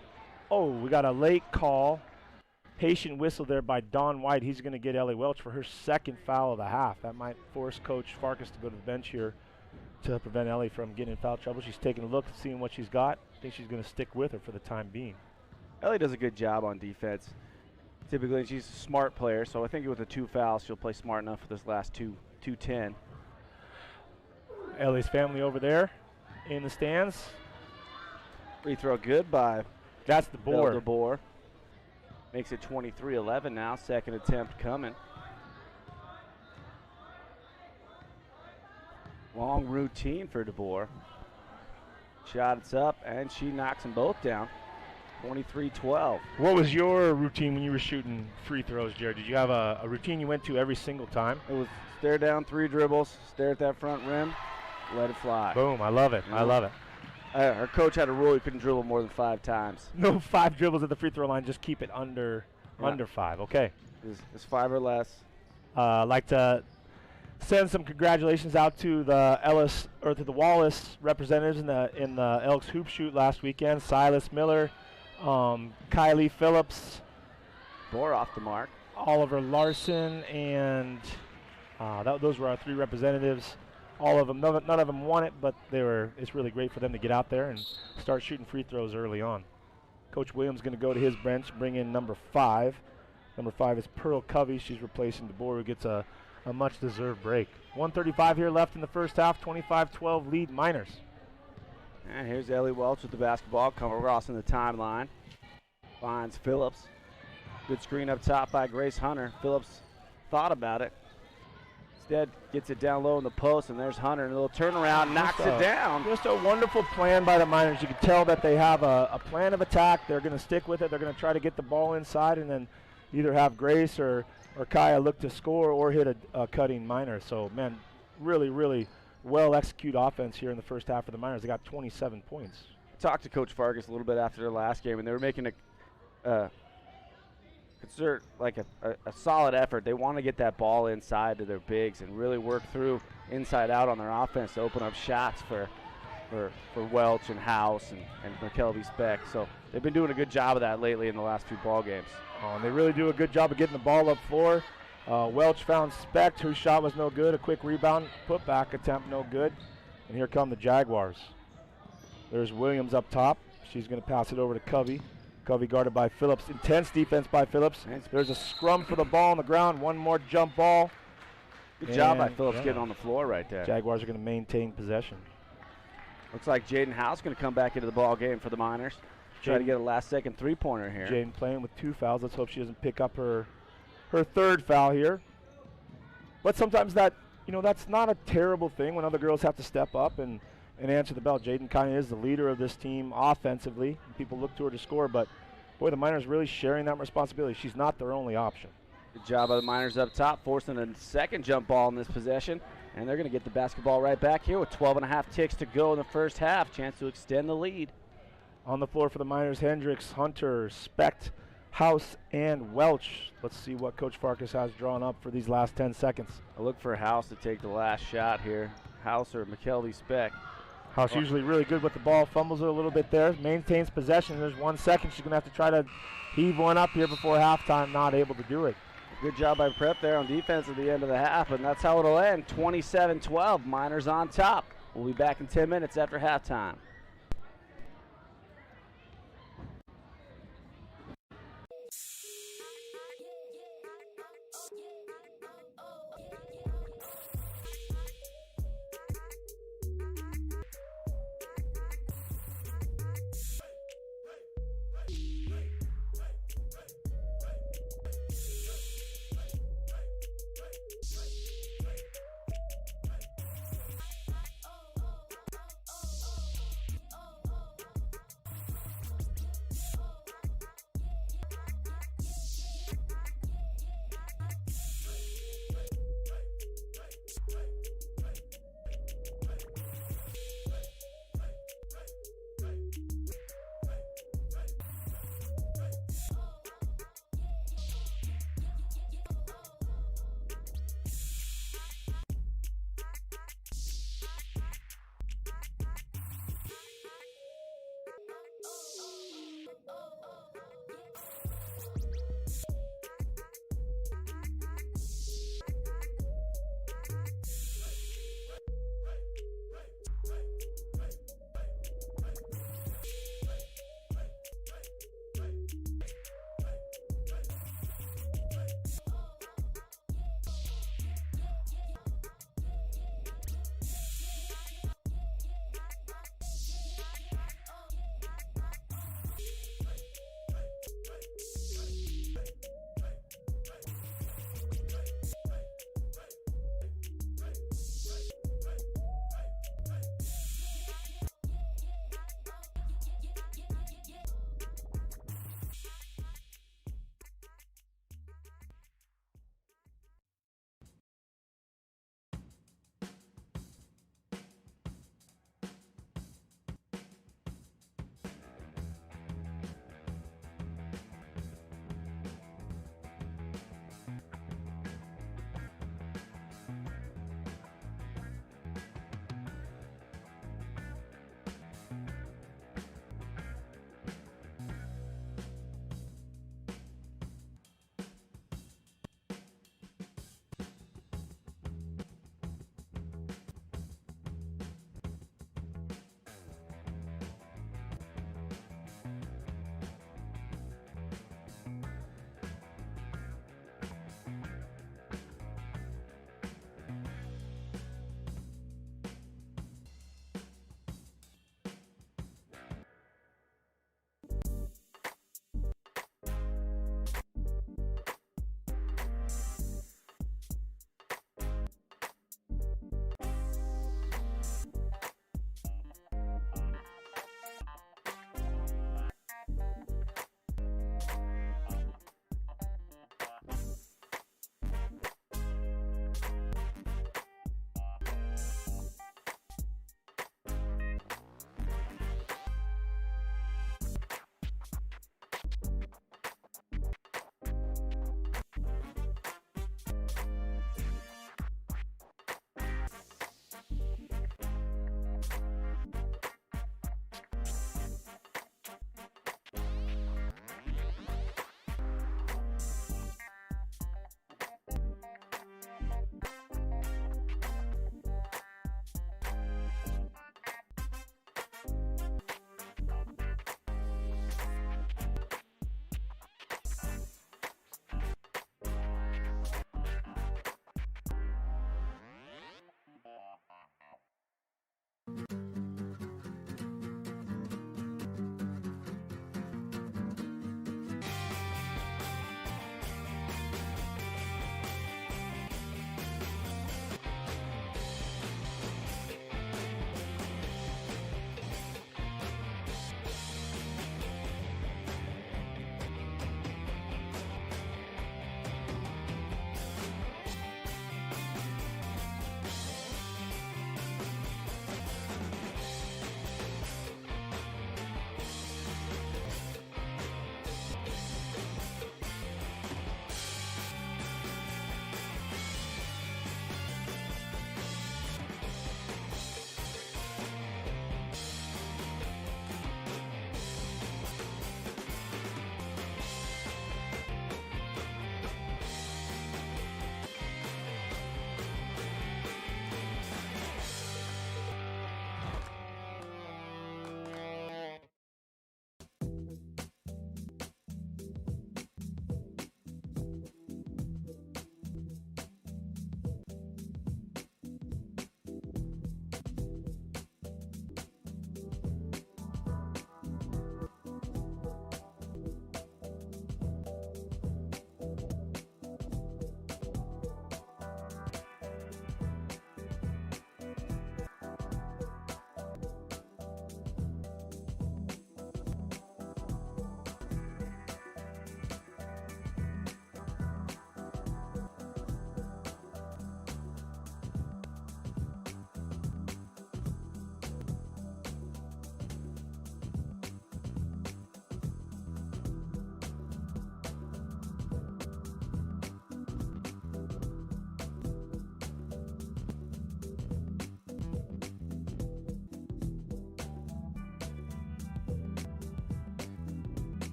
Oh, we got a late call. Patient whistle there by Don White. He's going to get Ellie Welch for her second foul of the half. That might force Coach Farkas to go to the bench here to prevent Ellie from getting in foul trouble. She's taking a look, seeing what she's got. I think she's going to stick with her for the time being. Ellie does a good job on defense. Typically, she's a smart player, so I think with the 2 fouls, she'll play smart enough for this last 2-10. Ellie's family over there in the stands. Free throw good by that's DeBoer. Makes it 23-11 now. Second attempt coming. Long routine for DeBoer. Shots up, and she knocks them both down. 23-12. What was your routine when you were shooting free throws, Jared? Did you have a routine you went to every single time? It was stare down 3 dribbles, stare at that front rim, let it fly. Boom, I love it. I love it. Our coach had a rule you couldn't dribble more than 5 times. No 5 dribbles at the free throw line. Just keep it under 5. Okay. It's 5 or less. I'd like to send some congratulations out to the Wallace representatives in the Elks hoop shoot last weekend. Silas Miller, Kylie Phillips, 4 off the mark. Oliver Larson, and those were our 3 representatives. All of them, none of them won it, but it's really great for them to get out there and start shooting free throws early on. Coach Williams going to go to his bench, bring in number 5. Number 5 is Pearl Covey. She's replacing DeBoer, who gets a much-deserved break. 1:35 here left in the first half, 25-12 lead Miners. And here's Ellie Welch with the basketball, come across in the timeline. Finds Phillips. Good screen up top by Grace Hunter. Phillips thought about it. Instead, gets it down low in the post, and there's Hunter, and a little turnaround, knocks it down. Just a wonderful plan by the Miners. You can tell that they have a plan of attack. They're going to stick with it. They're going to try to get the ball inside and then either have Grace or Kaya look to score or hit a cutting Miner. So, man, really, really well-executed offense here in the first half for the Miners. They got 27 points. I talked to Coach Farkas a little bit after their last game, and they were making a solid effort. They want to get that ball inside to their bigs and really work through inside out on their offense to open up shots for Welch and House and McKelvey Speck. So they've been doing a good job of that lately in the last 2 ball games. Oh, and they really do a good job of getting the ball up floor. Welch found Speck, whose shot was no good. A quick rebound, putback attempt, no good. And here come the Jaguars. There's Williams up top. She's going to pass it over to Covey. Covey guarded by Phillips. Intense defense by Phillips. There's a scrum for the ball on the ground. One more jump ball. Good job by Phillips getting on the floor right there. Jaguars are going to maintain possession. Looks like Jaden House going to come back into the ball game for the Miners. Try to get a last-second three-pointer here. Jaden playing with 2 fouls. Let's hope she doesn't pick up her third foul here. But sometimes that, that's not a terrible thing when other girls have to step up and answer the bell. Jaden kind of is the leader of this team offensively. People look to her to score, but boy, the Miners really sharing that responsibility. She's not their only option. Good job by the Miners up top, forcing a second jump ball in this possession. And they're going to get the basketball right back here with 12.5 ticks to go in the first half. Chance to extend the lead. On the floor for the Miners, Hendricks, Hunter, Specht, House, and Welch. Let's see what Coach Farkas has drawn up for these last 10 seconds. I look for House to take the last shot here. House or McKelvey Specht. House usually really good with the ball, fumbles it a little bit there, maintains possession. There's 1 second. She's going to have to try to heave one up here before halftime, not able to do it. Good job by Prep there on defense at the end of the half, and that's how it'll end. 27-12, Miners on top. We'll be back in 10 minutes after halftime.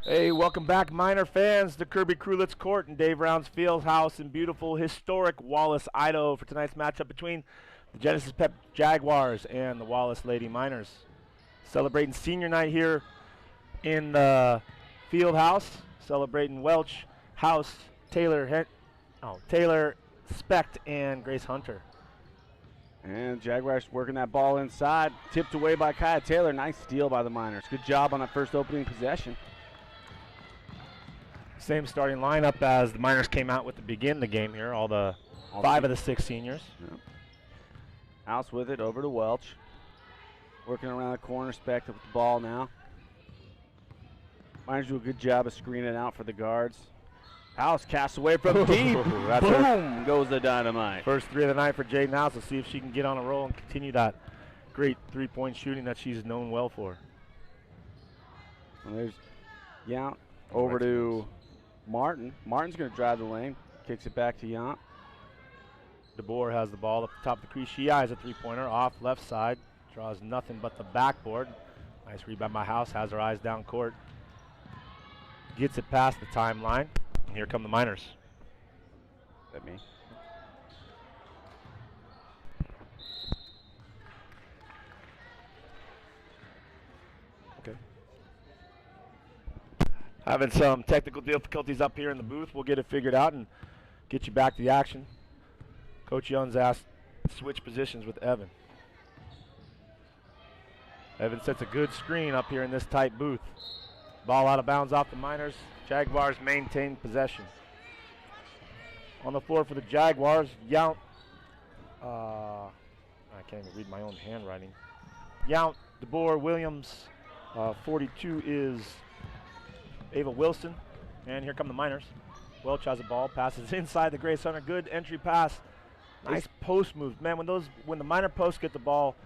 Hey, welcome back, Miner fans, to Kirby Krulitz Court in Dave Rounds Field House in beautiful, historic Wallace, Idaho for tonight's matchup between the Genesis Pep Jaguars and the Wallace Lady Miners. Celebrating senior night here in the field house, celebrating Welch, House, Taylor, Specht, and Grace Hunter. And Jaguars working that ball inside, tipped away by Kaya Taylor. Nice steal by the Miners. Good job on that first opening possession. Same starting lineup as the Miners came out with to begin the game here, all 5 of the 6 seniors. Yep. House with it, over to Welch. Working around the corner, Specht with the ball now. Miners do a good job of screening it out for the guards. House casts away from deep. Boom goes the dynamite. First 3 of the night for Jaden House. Let's see if she can get on a roll and continue that great 3-point shooting that she's known well for. And there's Yount over to Martin. Martin's going to drive the lane. Kicks it back to Yount. DeBoer has the ball up the top of the crease. She eyes a 3-pointer off left side. Draws nothing but the backboard. Nice rebound by House. Has her eyes down court. Gets it past the timeline. And here come the Miners. Is that me? Okay. Having some technical difficulties up here in the booth. We'll get it figured out and get you back to the action. Coach Young's asked to switch positions with Evan. Evan sets a good screen up here in this tight booth. Ball out of bounds off the Miners. Jaguars maintain possession. On the floor for the Jaguars, Yount. I can't even read my own handwriting. Yount, DeBoer, Williams. 42 is Ava Wilson. And here come the Miners. Welch has a ball, passes inside the Grace Hunter. Good entry pass. Nice post moves. Man, when the Miner posts get the ball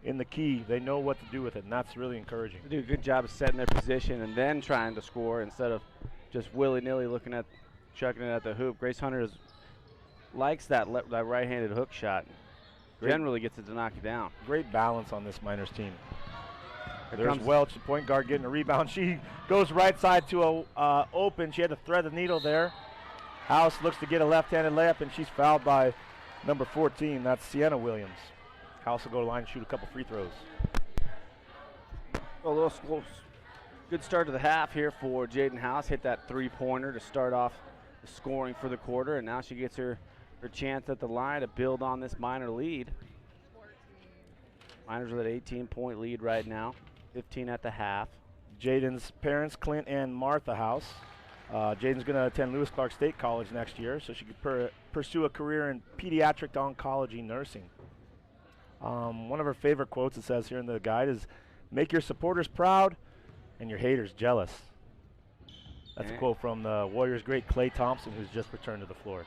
in the key, they know what to do with it, and that's really encouraging. They do a good job of setting their position and then trying to score instead of just willy-nilly looking at chucking it at the hoop. Grace Hunter likes that right-handed hook shot. Generally gets it to knock it down. Great balance on this Miners team. There's Welch, the point guard, getting a rebound. She goes right side to a open. She had to thread the needle there. House looks to get a left-handed layup, and she's fouled by number 14. That's Sienna Williams. House will go to the line and shoot a couple free throws. A little good start to the half here for Jaden House. Hit that 3-pointer to start off the scoring for the quarter, and now she gets her chance at the line to build on this Miner lead. Miners with an 18-point lead right now, 15 at the half. Jaden's parents, Clint and Martha House. Jaden's going to attend Lewis Clark State College next year, so she could pursue a career in pediatric oncology nursing. One of her favorite quotes, it says here in the guide, is make your supporters proud and your haters jealous. That's a quote from the Warriors' great Klay Thompson, who's just returned to the floor.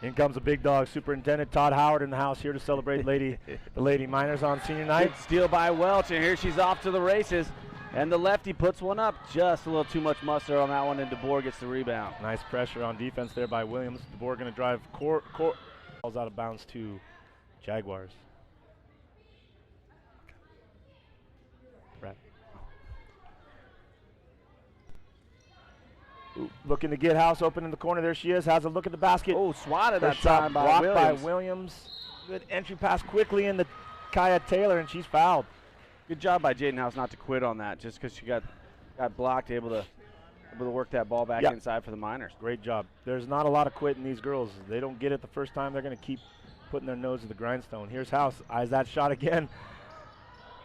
In comes the big dog, Superintendent Todd Howard in the house here to celebrate the Lady Miners on senior night. Good steal by Welch, and here she's off to the races. And the lefty puts one up, just a little too much mustard on that one, and DeBoer gets the rebound. Nice pressure on defense there by Williams. DeBoer going to drive court. Balls out of bounds to Jaguars. Right. Ooh, looking to get House open in the corner. There she is. Has a look at the basket. Oh, swatted that shot time by blocked Williams. by Williams. Good entry pass quickly into Kaya Taylor, and she's fouled. Good job by Jaden House not to quit on that, just because she got blocked, able to work that ball back inside for the Miners. Great job. There's not a lot of quit in these girls. They don't get it the first time. They're going to keep putting their nose to the grindstone. Here's House. Eyes that shot again.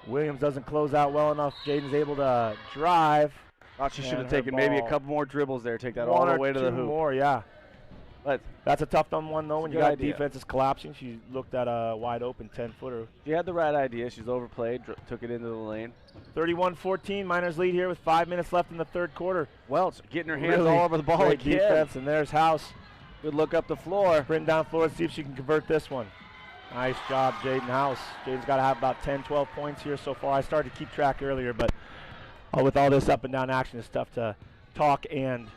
Williams doesn't close out well enough. Jaden's able to drive. Thought she should have taken maybe a couple more dribbles there. Take that all the way to the hoop. One or two more, yeah. But that's a tough one, though, when you got idea. defenses collapsing. She looked at a wide-open 10-footer. She had the right idea. She's overplayed, took it into the lane. 31-14, Miners lead here with 5 minutes left in the third quarter. Welch getting her hands all over the ball great again. defense, and there's House. Good look up the floor. Sprint down floor to see if she can convert this one. Nice job, Jaden House. Jaden's got to have about 10, 12 points here so far. I started to keep track earlier, but with all this up and down action, it's tough to talk and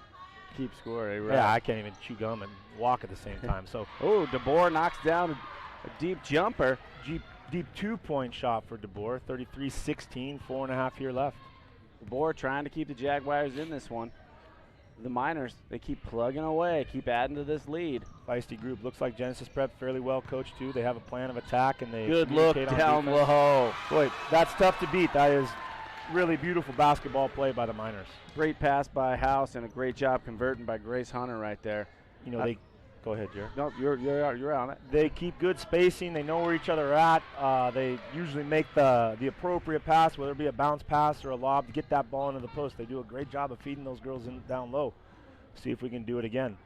keep score. Right? Yeah, I can't even chew gum and walk at the same time. So, oh, DeBoer knocks down a deep jumper. Deep 2-point shot for DeBoer. 33-16, 4.5 here left. Bball trying to keep the Jaguars in this one. The Miners, they keep plugging away, keep adding to this lead. Feisty group. Looks like Genesis Prep fairly well coached too. They have a plan of attack and they Good look communicate on down defense. low. Boy, that's tough to beat. That is really beautiful basketball play by the Miners. Great pass by House and a great job converting by Grace Hunter right there. You know, they go ahead, Jared. No, you're on it. They keep good spacing. They know where each other are at. They usually make the appropriate pass, whether it be a bounce pass or a lob, to get that ball into the post. They do a great job of feeding those girls in down low. See if we can do it again.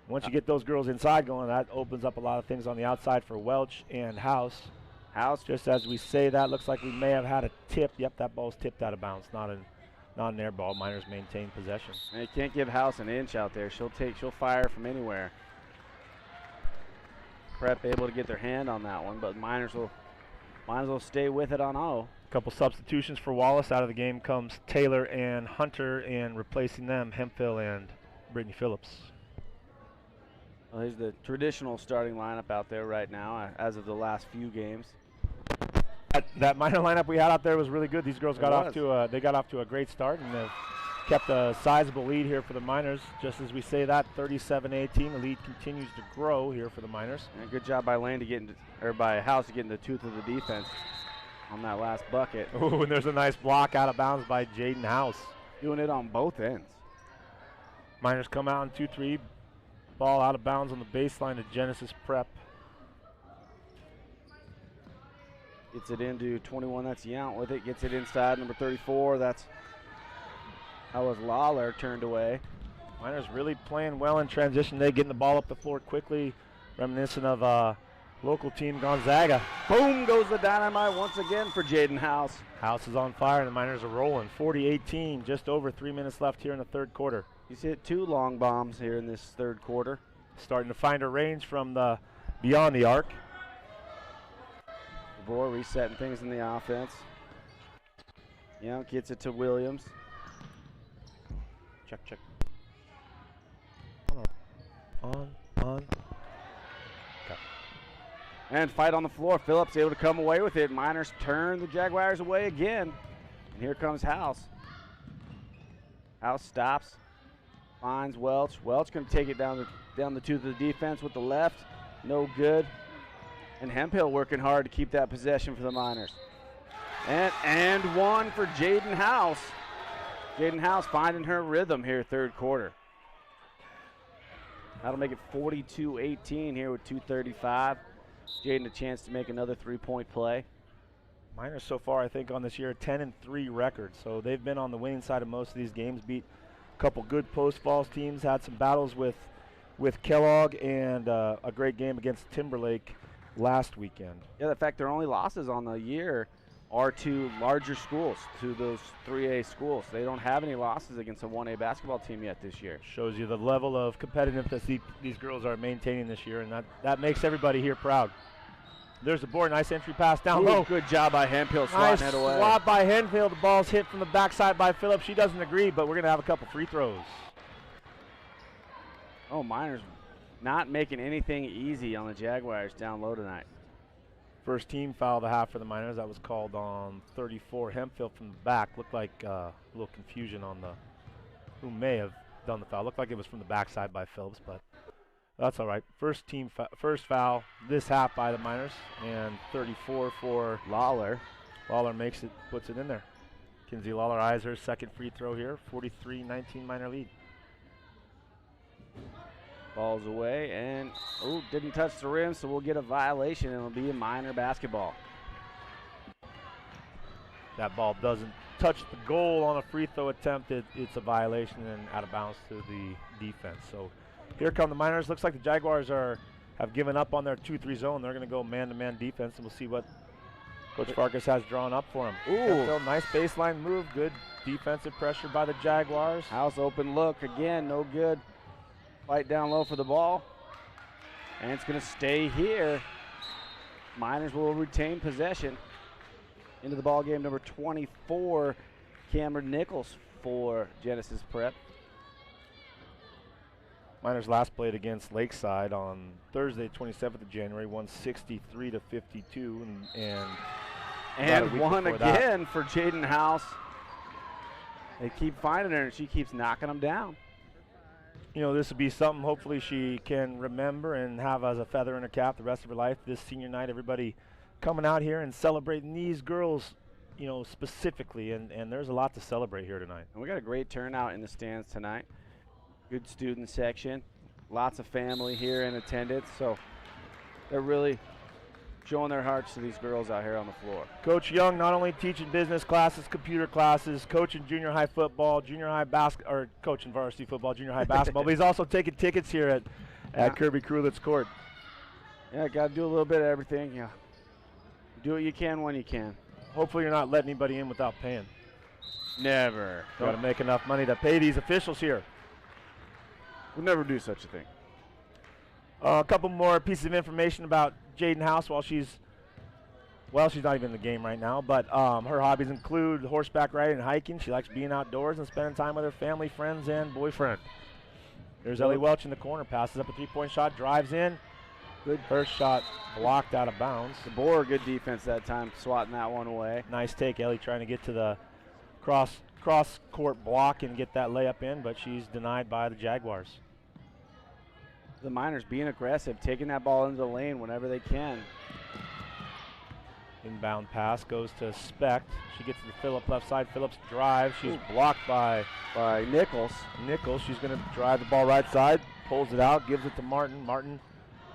Once you get those girls inside going, that opens up a lot of things on the outside for Welch and House. House, just as we say that, looks like we may have had a tip. Yep, that ball's tipped out of bounds. Not an air ball. Miners maintain possession. And you can't give House an inch out there. She'll fire from anywhere. Prep able to get their hand on that one, but Miners will stay with it on O. A couple substitutions for Wallace. Out of the game comes Taylor and Hunter, and replacing them, Hemphill and Brittany Phillips. Well, here's the traditional starting lineup out there right now, as of the last few games. That minor lineup we had out there was really good. These girls got off to a great start, and they've kept a sizable lead here for the Miners. Just as we say that, 37-18, the lead continues to grow here for the Miners. And good job by Lane by House to get in the tooth of the defense on that last bucket. Oh, and there's a nice block out of bounds by Jaden House. Doing it on both ends. Miners come out in 2-3. Ball out of bounds on the baseline to Genesis Prep. Gets it into 21, that's Yount with it. Gets it inside, number 34, that was Lawler turned away. Miners really playing well in transition. They getting the ball up the floor quickly, reminiscent of local team Gonzaga. Boom goes the dynamite once again for Jaden House. House is on fire and the Miners are rolling. 40-18, just over 3 minutes left here in the third quarter. He's hit 2 long bombs here in this third quarter. Starting to find a range from the beyond the arc. Bball resetting things in the offense. Yount gets it to Williams. Check. On. Okay. And fight on the floor. Phillips able to come away with it. Miners turn the Jaguars away again. And here comes House. House stops. Finds Welch. Welch going to take it down the tooth of the defense with the left. No good. And Hemphill working hard to keep that possession for the Miners. And one for Jaden House. Jaden House finding her rhythm here third quarter. That'll make it 42-18 here with 2:35. Jaden a chance to make another 3-point play. Miners so far, I think, on this year, 10-3 record. So they've been on the winning side of most of these games. Beat a couple good post-falls teams. Had some battles with Kellogg and a great game against Timberlake last weekend. Yeah, the fact their only losses on the year are to larger schools, to those 3A schools. They don't have any losses against a 1A basketball team yet this year. Shows you the level of competitiveness these girls are maintaining this year, and that makes everybody here proud. There's the board, nice entry pass down low. Good job by Hemphill swatting it away. Nice swat by Hemphill. The ball's hit from the backside by Phillips. She doesn't agree, but we're going to have a couple free throws. Oh, Miners not making anything easy on the Jaguars down low tonight. First team foul of the half for the Miners. That was called on 34. Hemphill from the back. Looked like a little confusion on who may have done the foul. Looked like it was from the backside by Phillips, but that's all right. First foul this half by the Miners, and 34 for Lawler. Lawler makes it, puts it in there. Kinsey Lawler eyes her second free throw here. 43-19 Miner lead. Ball's away, and didn't touch the rim, so we'll get a violation, and it'll be a Miner basketball. That ball doesn't touch the goal on a free throw attempt. It's a violation and out of bounds to the defense. So here come the Miners. Looks like the Jaguars have given up on their 2-3 zone. They're going to go man-to-man defense, and we'll see what Coach Farkas has drawn up for them. Hemphill, nice baseline move. Good defensive pressure by the Jaguars. House open look again, no good. Fight down low for the ball, and it's going to stay here. Miners will retain possession. Into the ball game, number 24, Cameron Nichols for Genesis Prep. Miners last played against Lakeside on Thursday, 27th of January, won 63-52, and one again for Jaden House. They keep finding her, and she keeps knocking them down. You know, this would be something hopefully she can remember and have as a feather in her cap the rest of her life. This senior night, everybody coming out here and celebrating these girls, you know, specifically, and there's a lot to celebrate here tonight. And we got a great turnout in the stands tonight. Good student section. Lots of family here in attendance, so they're really showing their hearts to these girls out here on the floor. Coach Young not only teaching business classes, computer classes, coaching junior high football, junior high basketball, or coaching varsity football, junior high basketball, but he's also taking tickets here at Kirby Krulitz Court. Yeah, got to do a little bit of everything. Yeah, do what you can when you can. Hopefully you're not letting anybody in without paying. Never. Got to make enough money to pay these officials here. We'll never do such a thing. A couple more pieces of information about Jaden House while she's not even in the game right now, but her hobbies include horseback riding and hiking. She likes being outdoors and spending time with her family, friends, and boyfriend. There's Ellie Welch in the corner, passes up a three-point shot, drives in. Good first shot, blocked out of bounds. DeBoer, good defense that time, swatting that one away. Nice take, Ellie trying to get to the cross-court block and get that layup in, but she's denied by the Jaguars. The Miners being aggressive, taking that ball into the lane whenever they can. Inbound pass goes to Specht. She gets to the Phillip left side. Phillips drives. She's blocked by Nichols. She's going to drive the ball right side, pulls it out, gives it to Martin. Martin,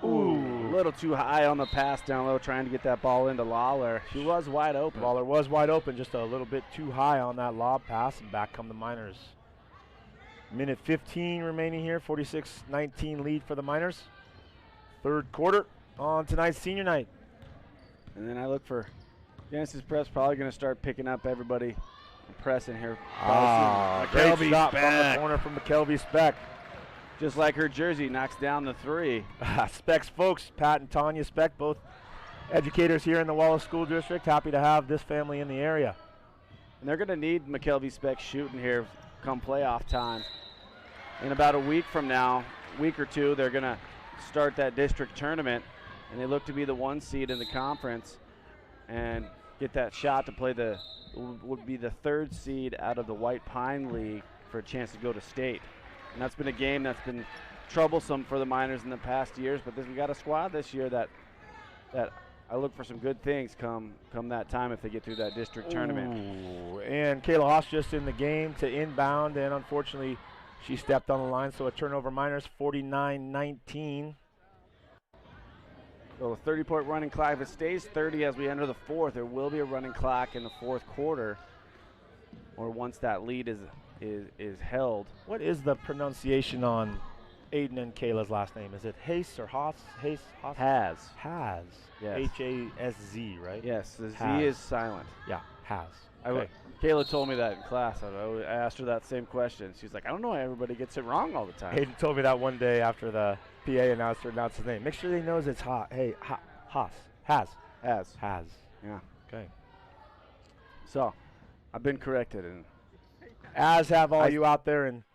a little too high on the pass down low, trying to get that ball into Lawler. She was wide open. Lawler was wide open, just a little bit too high on that lob pass, and back come the Miners. Minute 15 remaining here, 46-19 lead for the Miners. Third quarter on tonight's senior night. And then I look for Genesis Prep's probably going to start picking up everybody and pressing here. Great stop from the corner from McKelvey Specht. Just like her jersey, knocks down the three. Specht's folks, Pat and Tanya Specht, both educators here in the Wallace School District. Happy to have this family in the area. And they're going to need McKelvey Specht shooting here come playoff time. In about a week from now, week or two, they're going to start that district tournament, and they look to be the 1 seed in the conference and get that shot to play would be the 3rd seed out of the White Pine League for a chance to go to state. And that's been a game that's been troublesome for the Miners in the past years, but we got a squad this year that I look for some good things come that time if they get through that district tournament. And Kayla Haas just in the game to inbound, and unfortunately she stepped on the line, so a turnover. Miners 49-19. So a 30-point running clock. If it stays 30 as we enter the fourth, there will be a running clock in the fourth quarter, or once that lead is held. What is the pronunciation on Aiden and Kayla's last name? Is it Hayes or Haas? Hayes? Haas? Has. Yes. H-A-S-Z, right? Yes, the Has. Z is silent. Yeah, has. Okay. Kayla told me that in class. I asked her that same question. She's like, I don't know why everybody gets it wrong all the time. Aiden told me that one day after the PA announced his name. Make sure they knows it's Haas. Has. Yeah. Okay. So, I've been corrected. And as have all you out there in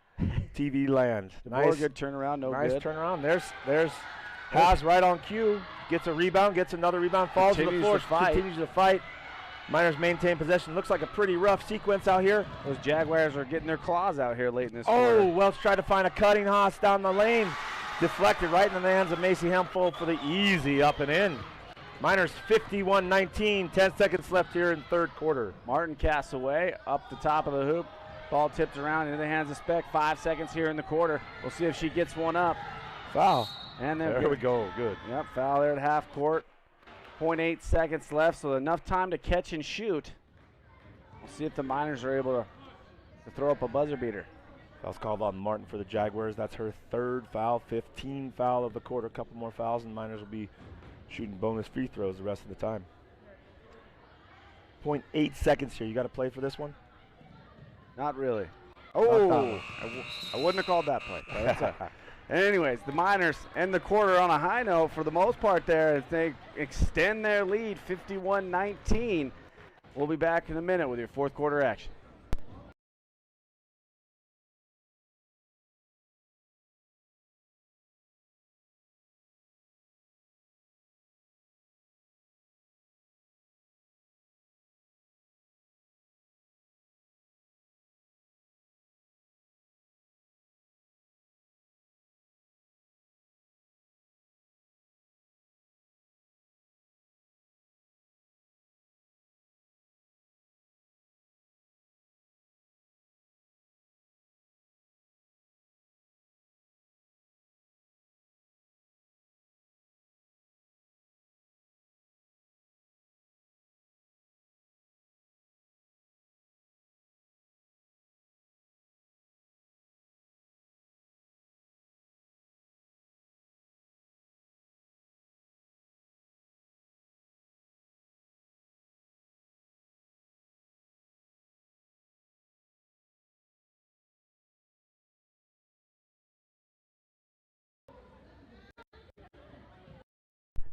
TV land. Nice. Good turnaround, nice good. Turnaround. There's Has right on cue. Gets a rebound, gets another rebound, falls to the floor, continues to fight. Miners maintain possession. Looks like a pretty rough sequence out here. Those Jaguars are getting their claws out here late in this quarter. Welch tried to find a cutting Haas down the lane. Deflected right in the hands of Macy Hempel for the easy up and in. Miners 51-19, 10 seconds left here in third quarter. Martin casts away up the top of the hoop. Ball tipped around into the hands of Specht. 5 seconds here in the quarter. We'll see if she gets one up. Foul. And there we go. Good. Yep, foul there at half court. 0.8 seconds left, so enough time to catch and shoot. We'll see if the Miners are able to throw up a buzzer beater. Foul's called on Martin for the Jaguars. That's her third foul, 15 foul of the quarter. A couple more fouls, and Miners will be shooting bonus free throws the rest of the time. 0.8 seconds here. You got to play for this one? Not really. I wouldn't have called that play. Anyways, the Miners end the quarter on a high note for the most part there as they extend their lead 51-19. We'll be back in a minute with your fourth quarter action.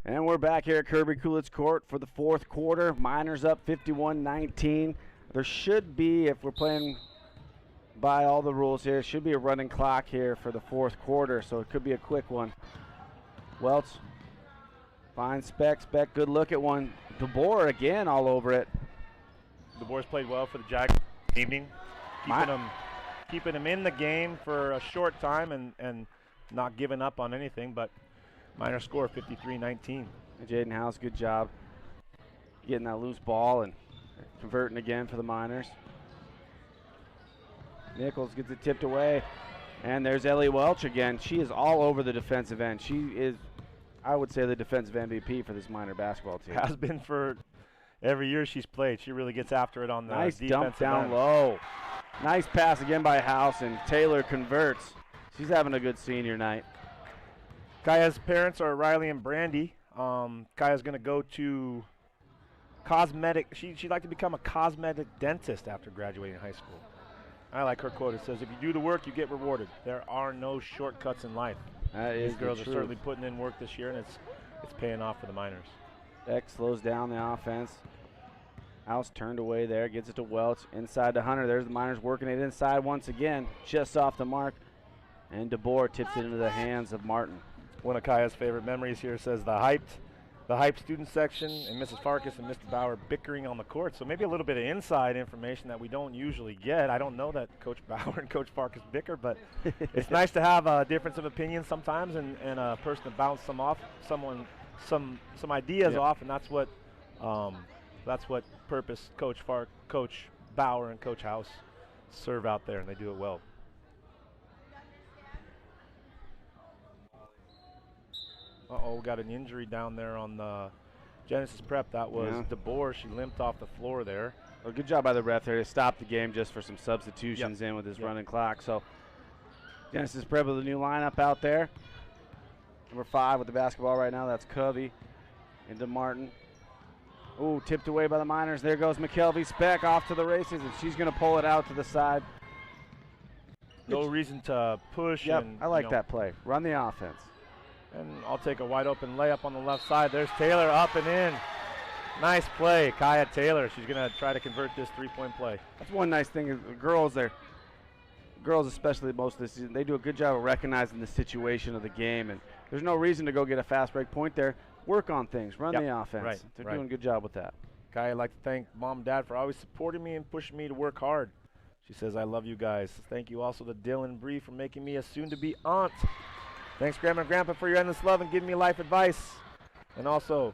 And we're back here at Kirby Coolidge Court for the fourth quarter. Miners up 51-19. There should be, if we're playing by all the rules here, should be a running clock here for the fourth quarter, so it could be a quick one. Welch finds Speck. Speck, good look at one. DeBoer again all over it. DeBoer's played well for the Jags evening, keeping them in the game for a short time and not giving up on anything, but Miners score 53-19. Jaden House, good job getting that loose ball and converting again for the Miners. Nichols gets it tipped away, and there's Ellie Welch again. She is all over the defensive end. She is, I would say, the defensive MVP for this Miner basketball team. Has been for every year she's played. She really gets after it on the nice defensive dump down end. low. Nice pass again by House, and Taylor converts. She's having a good senior night. Kaya's parents are Riley and Brandy. Kaya's going to go to cosmetic. She'd like to become a cosmetic dentist after graduating high school. I like her quote. It says, if you do the work, you get rewarded. There are no shortcuts in life. These girls are certainly putting in work this year, and it's paying off for the Miners. Beck slows down the offense. House turned away there, gets it to Welch. Inside to Hunter. There's the Miners working it inside once again, just off the mark. And DeBoer tips it into the hands of Martin. One of Kaya's favorite memories here says the hyped student section and Mrs. Farkas and Mr. Bauer bickering on the court. So maybe a little bit of inside information that we don't usually get. I don't know that Coach Bauer and Coach Farkas bicker, but it's nice to have a difference of opinion sometimes and a person to bounce some off, some ideas off, and that's what purpose Coach Bauer and Coach House serve out there, and they do it well. Uh-oh, got an injury down there on the Genesis Prep. That was DeBoer. She limped off the floor there. Well, good job by the ref there to stop the game just for some substitutions in with his running clock. So Genesis Prep with a new lineup out there. Number 5 with the basketball right now. That's Covey into Martin. Ooh, tipped away by the Miners. There goes McKelvey. Speck off to the races, and she's going to pull it out to the side. No reason to push. Yep, and, I like that play. Run the offense. And I'll take a wide open layup on the left side. There's Taylor up and in. Nice play, Kaya Taylor. She's going to try to convert this three-point play. That's one nice thing is the girls there. Girls, especially most of this season, they do a good job of recognizing the situation of the game, and there's no reason to go get a fast break point there. Work on things, run the offense. Right, They're doing a good job with that. Kaya, I'd like to thank Mom and Dad for always supporting me and pushing me to work hard. She says, I love you guys. Thank you also to Dylan and Bree for making me a soon-to-be aunt. Thanks, Grandma and Grandpa, for your endless love and giving me life advice. And also,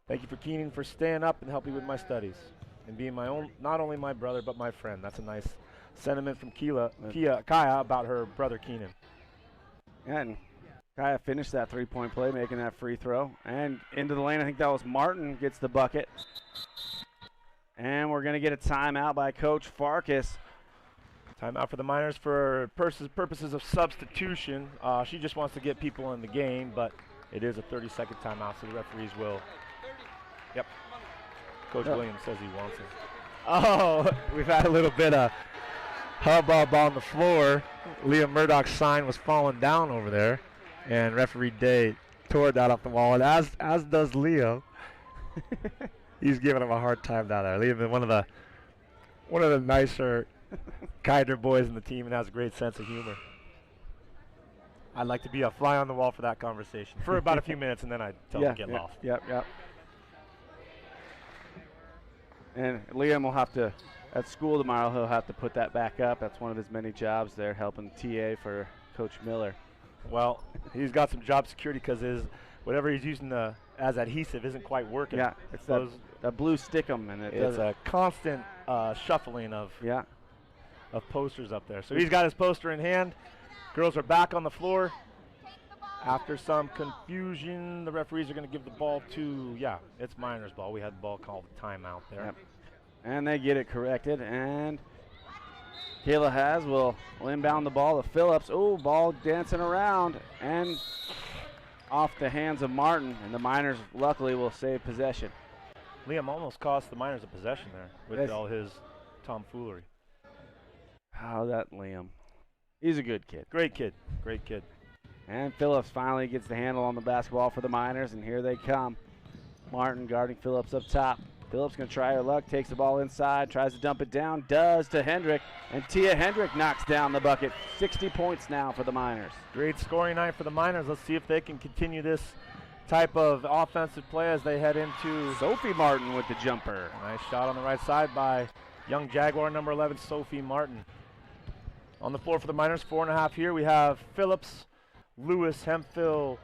thank you for Keenan for staying up and helping me with my studies and being my own, not only my brother, but my friend. That's a nice sentiment from Kaya about her brother Keenan. And Kaya finished that three-point play, making that free throw. And into the lane, I think that was Martin gets the bucket. And we're going to get a timeout by Coach Farkas. Timeout for the Miners for purposes of substitution. She just wants to get people in the game, but it is a 30-second timeout, so the referees will. Yep. Coach Williams says he wants it. Oh, we've had a little bit of hubbub on the floor. Liam Murdoch's sign was falling down over there, and referee Day tore that off the wall, and as does Leo. He's giving him a hard time down there. Liam is one of the nicer, kinder boys in the team and has a great sense of humor. I'd like to be a fly on the wall for that conversation for about a few minutes, and then I'd tell him to get lost. Yep. And Liam will have to, at school tomorrow, he'll have to put that back up. That's one of his many jobs there, helping TA for Coach Miller. Well, he's got some job security because whatever he's using as adhesive isn't quite working. Yeah, it's that blue stickum, and it's a constant shuffling of posters up there. So he's got his poster in hand. Girls are back on the floor. After some confusion, the referees are going to give the ball to, it's Miners' ball. We had the ball called timeout there. Yep. And they get it corrected, and Kayla will inbound the ball to Phillips. Oh, ball dancing around, and off the hands of Martin, and the Miners luckily will save possession. Liam almost cost the Miners a possession there with all his tomfoolery. How that Liam. He's a good kid. Great kid. And Phillips finally gets the handle on the basketball for the Miners, and here they come. Martin guarding Phillips up top. Phillips going to try her luck, takes the ball inside, tries to dump it down, does to Hendrick, and Tia Hendrick knocks down the bucket. 60 points now for the Miners. Great scoring night for the Miners. Let's see if they can continue this type of offensive play as they head into Sophie Martin with the jumper. Nice shot on the right side by young Jaguar number 11, Sophie Martin. On the floor for the Miners, 4.5 here. We have Phillips, Lewis, Hemphill,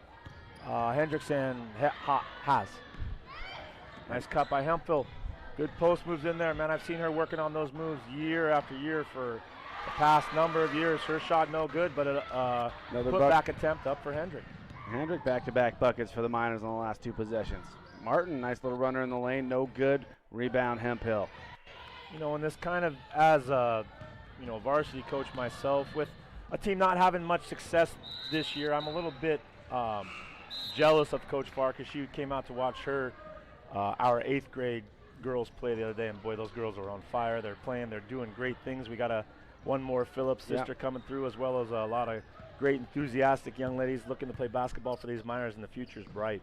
Hendricks, and Haas. Nice cut by Hemphill. Good post moves in there. Man, I've seen her working on those moves year after year for the past number of years. Her shot no good, but another put-back attempt up for Hendrick. Hendrick back-to-back buckets for the Miners on the last 2 possessions. Martin, nice little runner in the lane, no good. Rebound Hemphill. You know, and this kind of, as a varsity coach myself, with a team not having much success this year, I'm a little bit jealous of Coach Farkas. She came out to watch our 8th grade girls play the other day, and boy, those girls are on fire. They're playing, they're doing great things. We got one more Phillips sister coming through, as well as a lot of great enthusiastic young ladies looking to play basketball for these Miners, and the future's bright.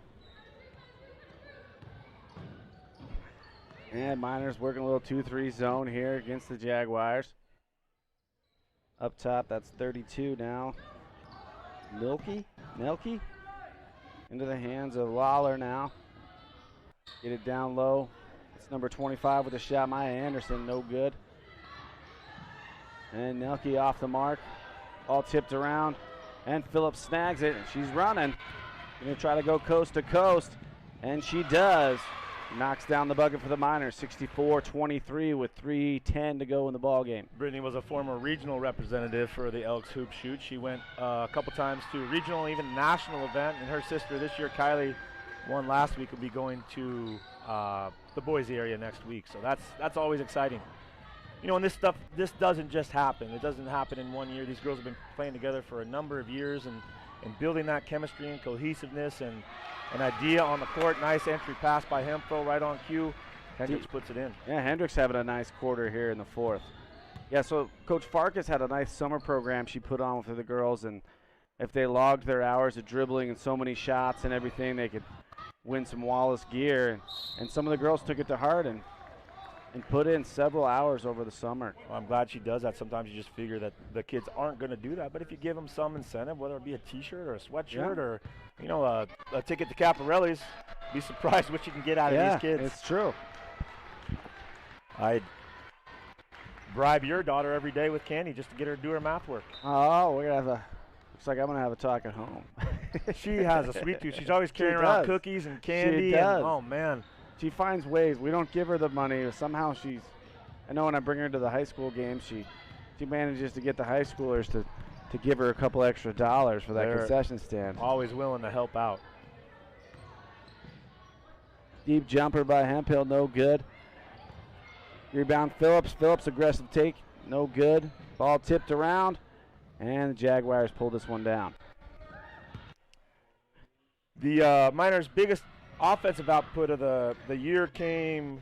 And Miners working a little 2-3 zone here against the Jaguars. Up top, that's 32 now. Nelke into the hands of Lawler now. Get it down low. It's number 25 with a shot. Maya Anderson, no good. And Nelke off the mark. All tipped around. And Phillips snags it. She's running. Going to try to go coast to coast. And she does. Knocks down the bucket for the Miners. 64-23 with 3:10 to go in the ball game. Brittany was a former regional representative for the Elks Hoop Shoot. She went a couple times to regional, even national event. And her sister this year, Kylie, won last week, will be going to the Boise area next week. So that's always exciting. You know, and this doesn't just happen. It doesn't happen in 1 year. These girls have been playing together for a number of years and building that chemistry and cohesiveness and an idea on the court. Nice entry pass by Hemphill right on cue. Hendricks puts it in. Yeah, Hendricks having a nice quarter here in the 4th. Yeah, so Coach Farkas had a nice summer program she put on for the girls, and if they logged their hours of dribbling and so many shots and everything, they could win some Wallace gear. And some of the girls took it to heart and put in several hours over the summer. Well, I'm glad she does that. Sometimes you just figure that the kids aren't going to do that, but if you give them some incentive, whether it be a T-shirt or a sweatshirt or a ticket to Caparelli's, be surprised what you can get out of these kids. It's true. I'd bribe your daughter every day with candy just to get her to do her math work. Oh, we're going to have looks like I'm going to have a talk at home. She has a sweet tooth. She's always carrying around cookies and candy. She does. Oh, man. She finds ways. We don't give her the money. Somehow I know when I bring her to the high school games, she manages to get the high schoolers to give her a couple extra dollars for that concession stand. Always willing to help out. Deep jumper by Hemphill, no good. Rebound Phillips. Phillips aggressive take, no good. Ball tipped around, and the Jaguars pulled this one down. The Miners' biggest offensive output of the year came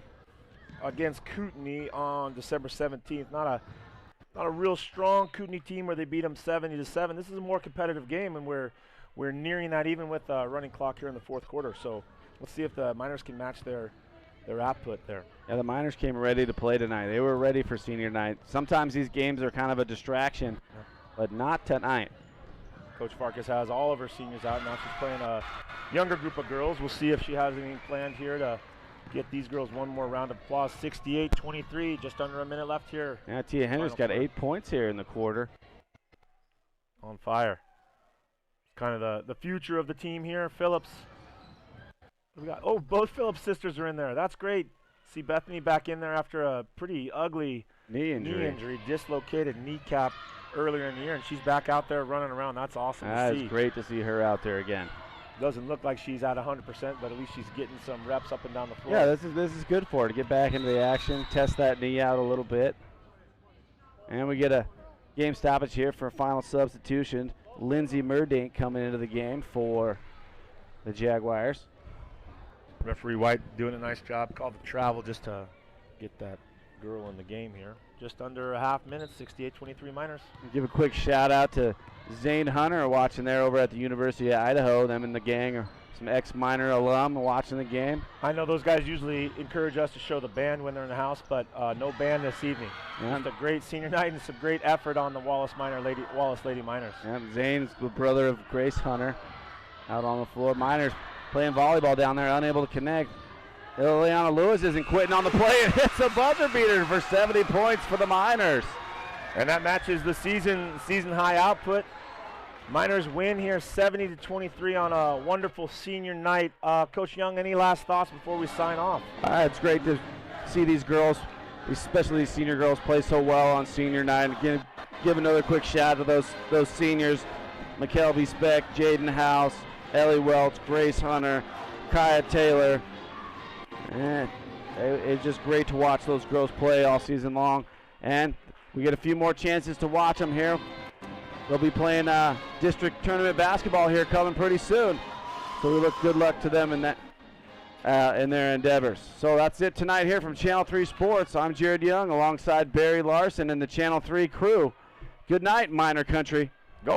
against Kootenai on December 17th. Not a real strong Kootenai team where they beat them 70-7. This is a more competitive game, and we're nearing that even with a running clock here in the 4th quarter. So let's see if the Miners can match their output there. Yeah, the Miners came ready to play tonight. They were ready for senior night. Sometimes these games are kind of a distraction, but not tonight. Coach Farkas has all of her seniors out. Now she's playing a younger group of girls. We'll see if she has anything planned here to get these girls one more round of applause. 68-23, just under a minute left here. Yeah, Tia Hendricks got 8 points here in the quarter. On fire. Kind of the future of the team here. Phillips. We got, both Phillips sisters are in there. That's great. See Bethany back in there after a pretty ugly knee injury. Dislocated kneecap earlier in the year, and she's back out there running around. That's awesome to see. It's great to see her out there again. Doesn't look like she's at 100%, but at least she's getting some reps up and down the floor. Yeah, this is good for her to get back into the action, test that knee out a little bit. And we get a game stoppage here for a final substitution. Lindsay Murdink coming into the game for the Jaguars. Referee White doing a nice job. Called the travel just to get that girl in the game here. Just under a half minute, 68-23 Miners. Give a quick shout out to Zane Hunter watching there over at the University of Idaho. Them and the gang are some ex-Miner alum watching the game. I know those guys usually encourage us to show the band when they're in the house, but no band this evening. Yeah. Just a great senior night and some great effort on the Wallace Lady Miners. Yeah, Zane's the brother of Grace Hunter out on the floor. Miners playing volleyball down there, unable to connect. Ileana Lewis isn't quitting on the play and hits a buzzer beater for 70 points for the Miners. And that matches the season high output. Miners win here 70-23 on a wonderful senior night. Coach Young, any last thoughts before we sign off? It's great to see these girls, especially these senior girls, play so well on senior night. Again, give another quick shout out to those seniors: McKelvey Speck, Jaden House, Ellie Welch, Grace Hunter, Kaya Taylor. It's just great to watch those girls play all season long, and we get a few more chances to watch them here. They'll be playing district tournament basketball here coming pretty soon, so we look good luck to them in that in their endeavors. So that's it tonight here from Channel 3 Sports. I'm Jared Young alongside Barry Larson and the Channel 3 crew. Good night, Miner Country.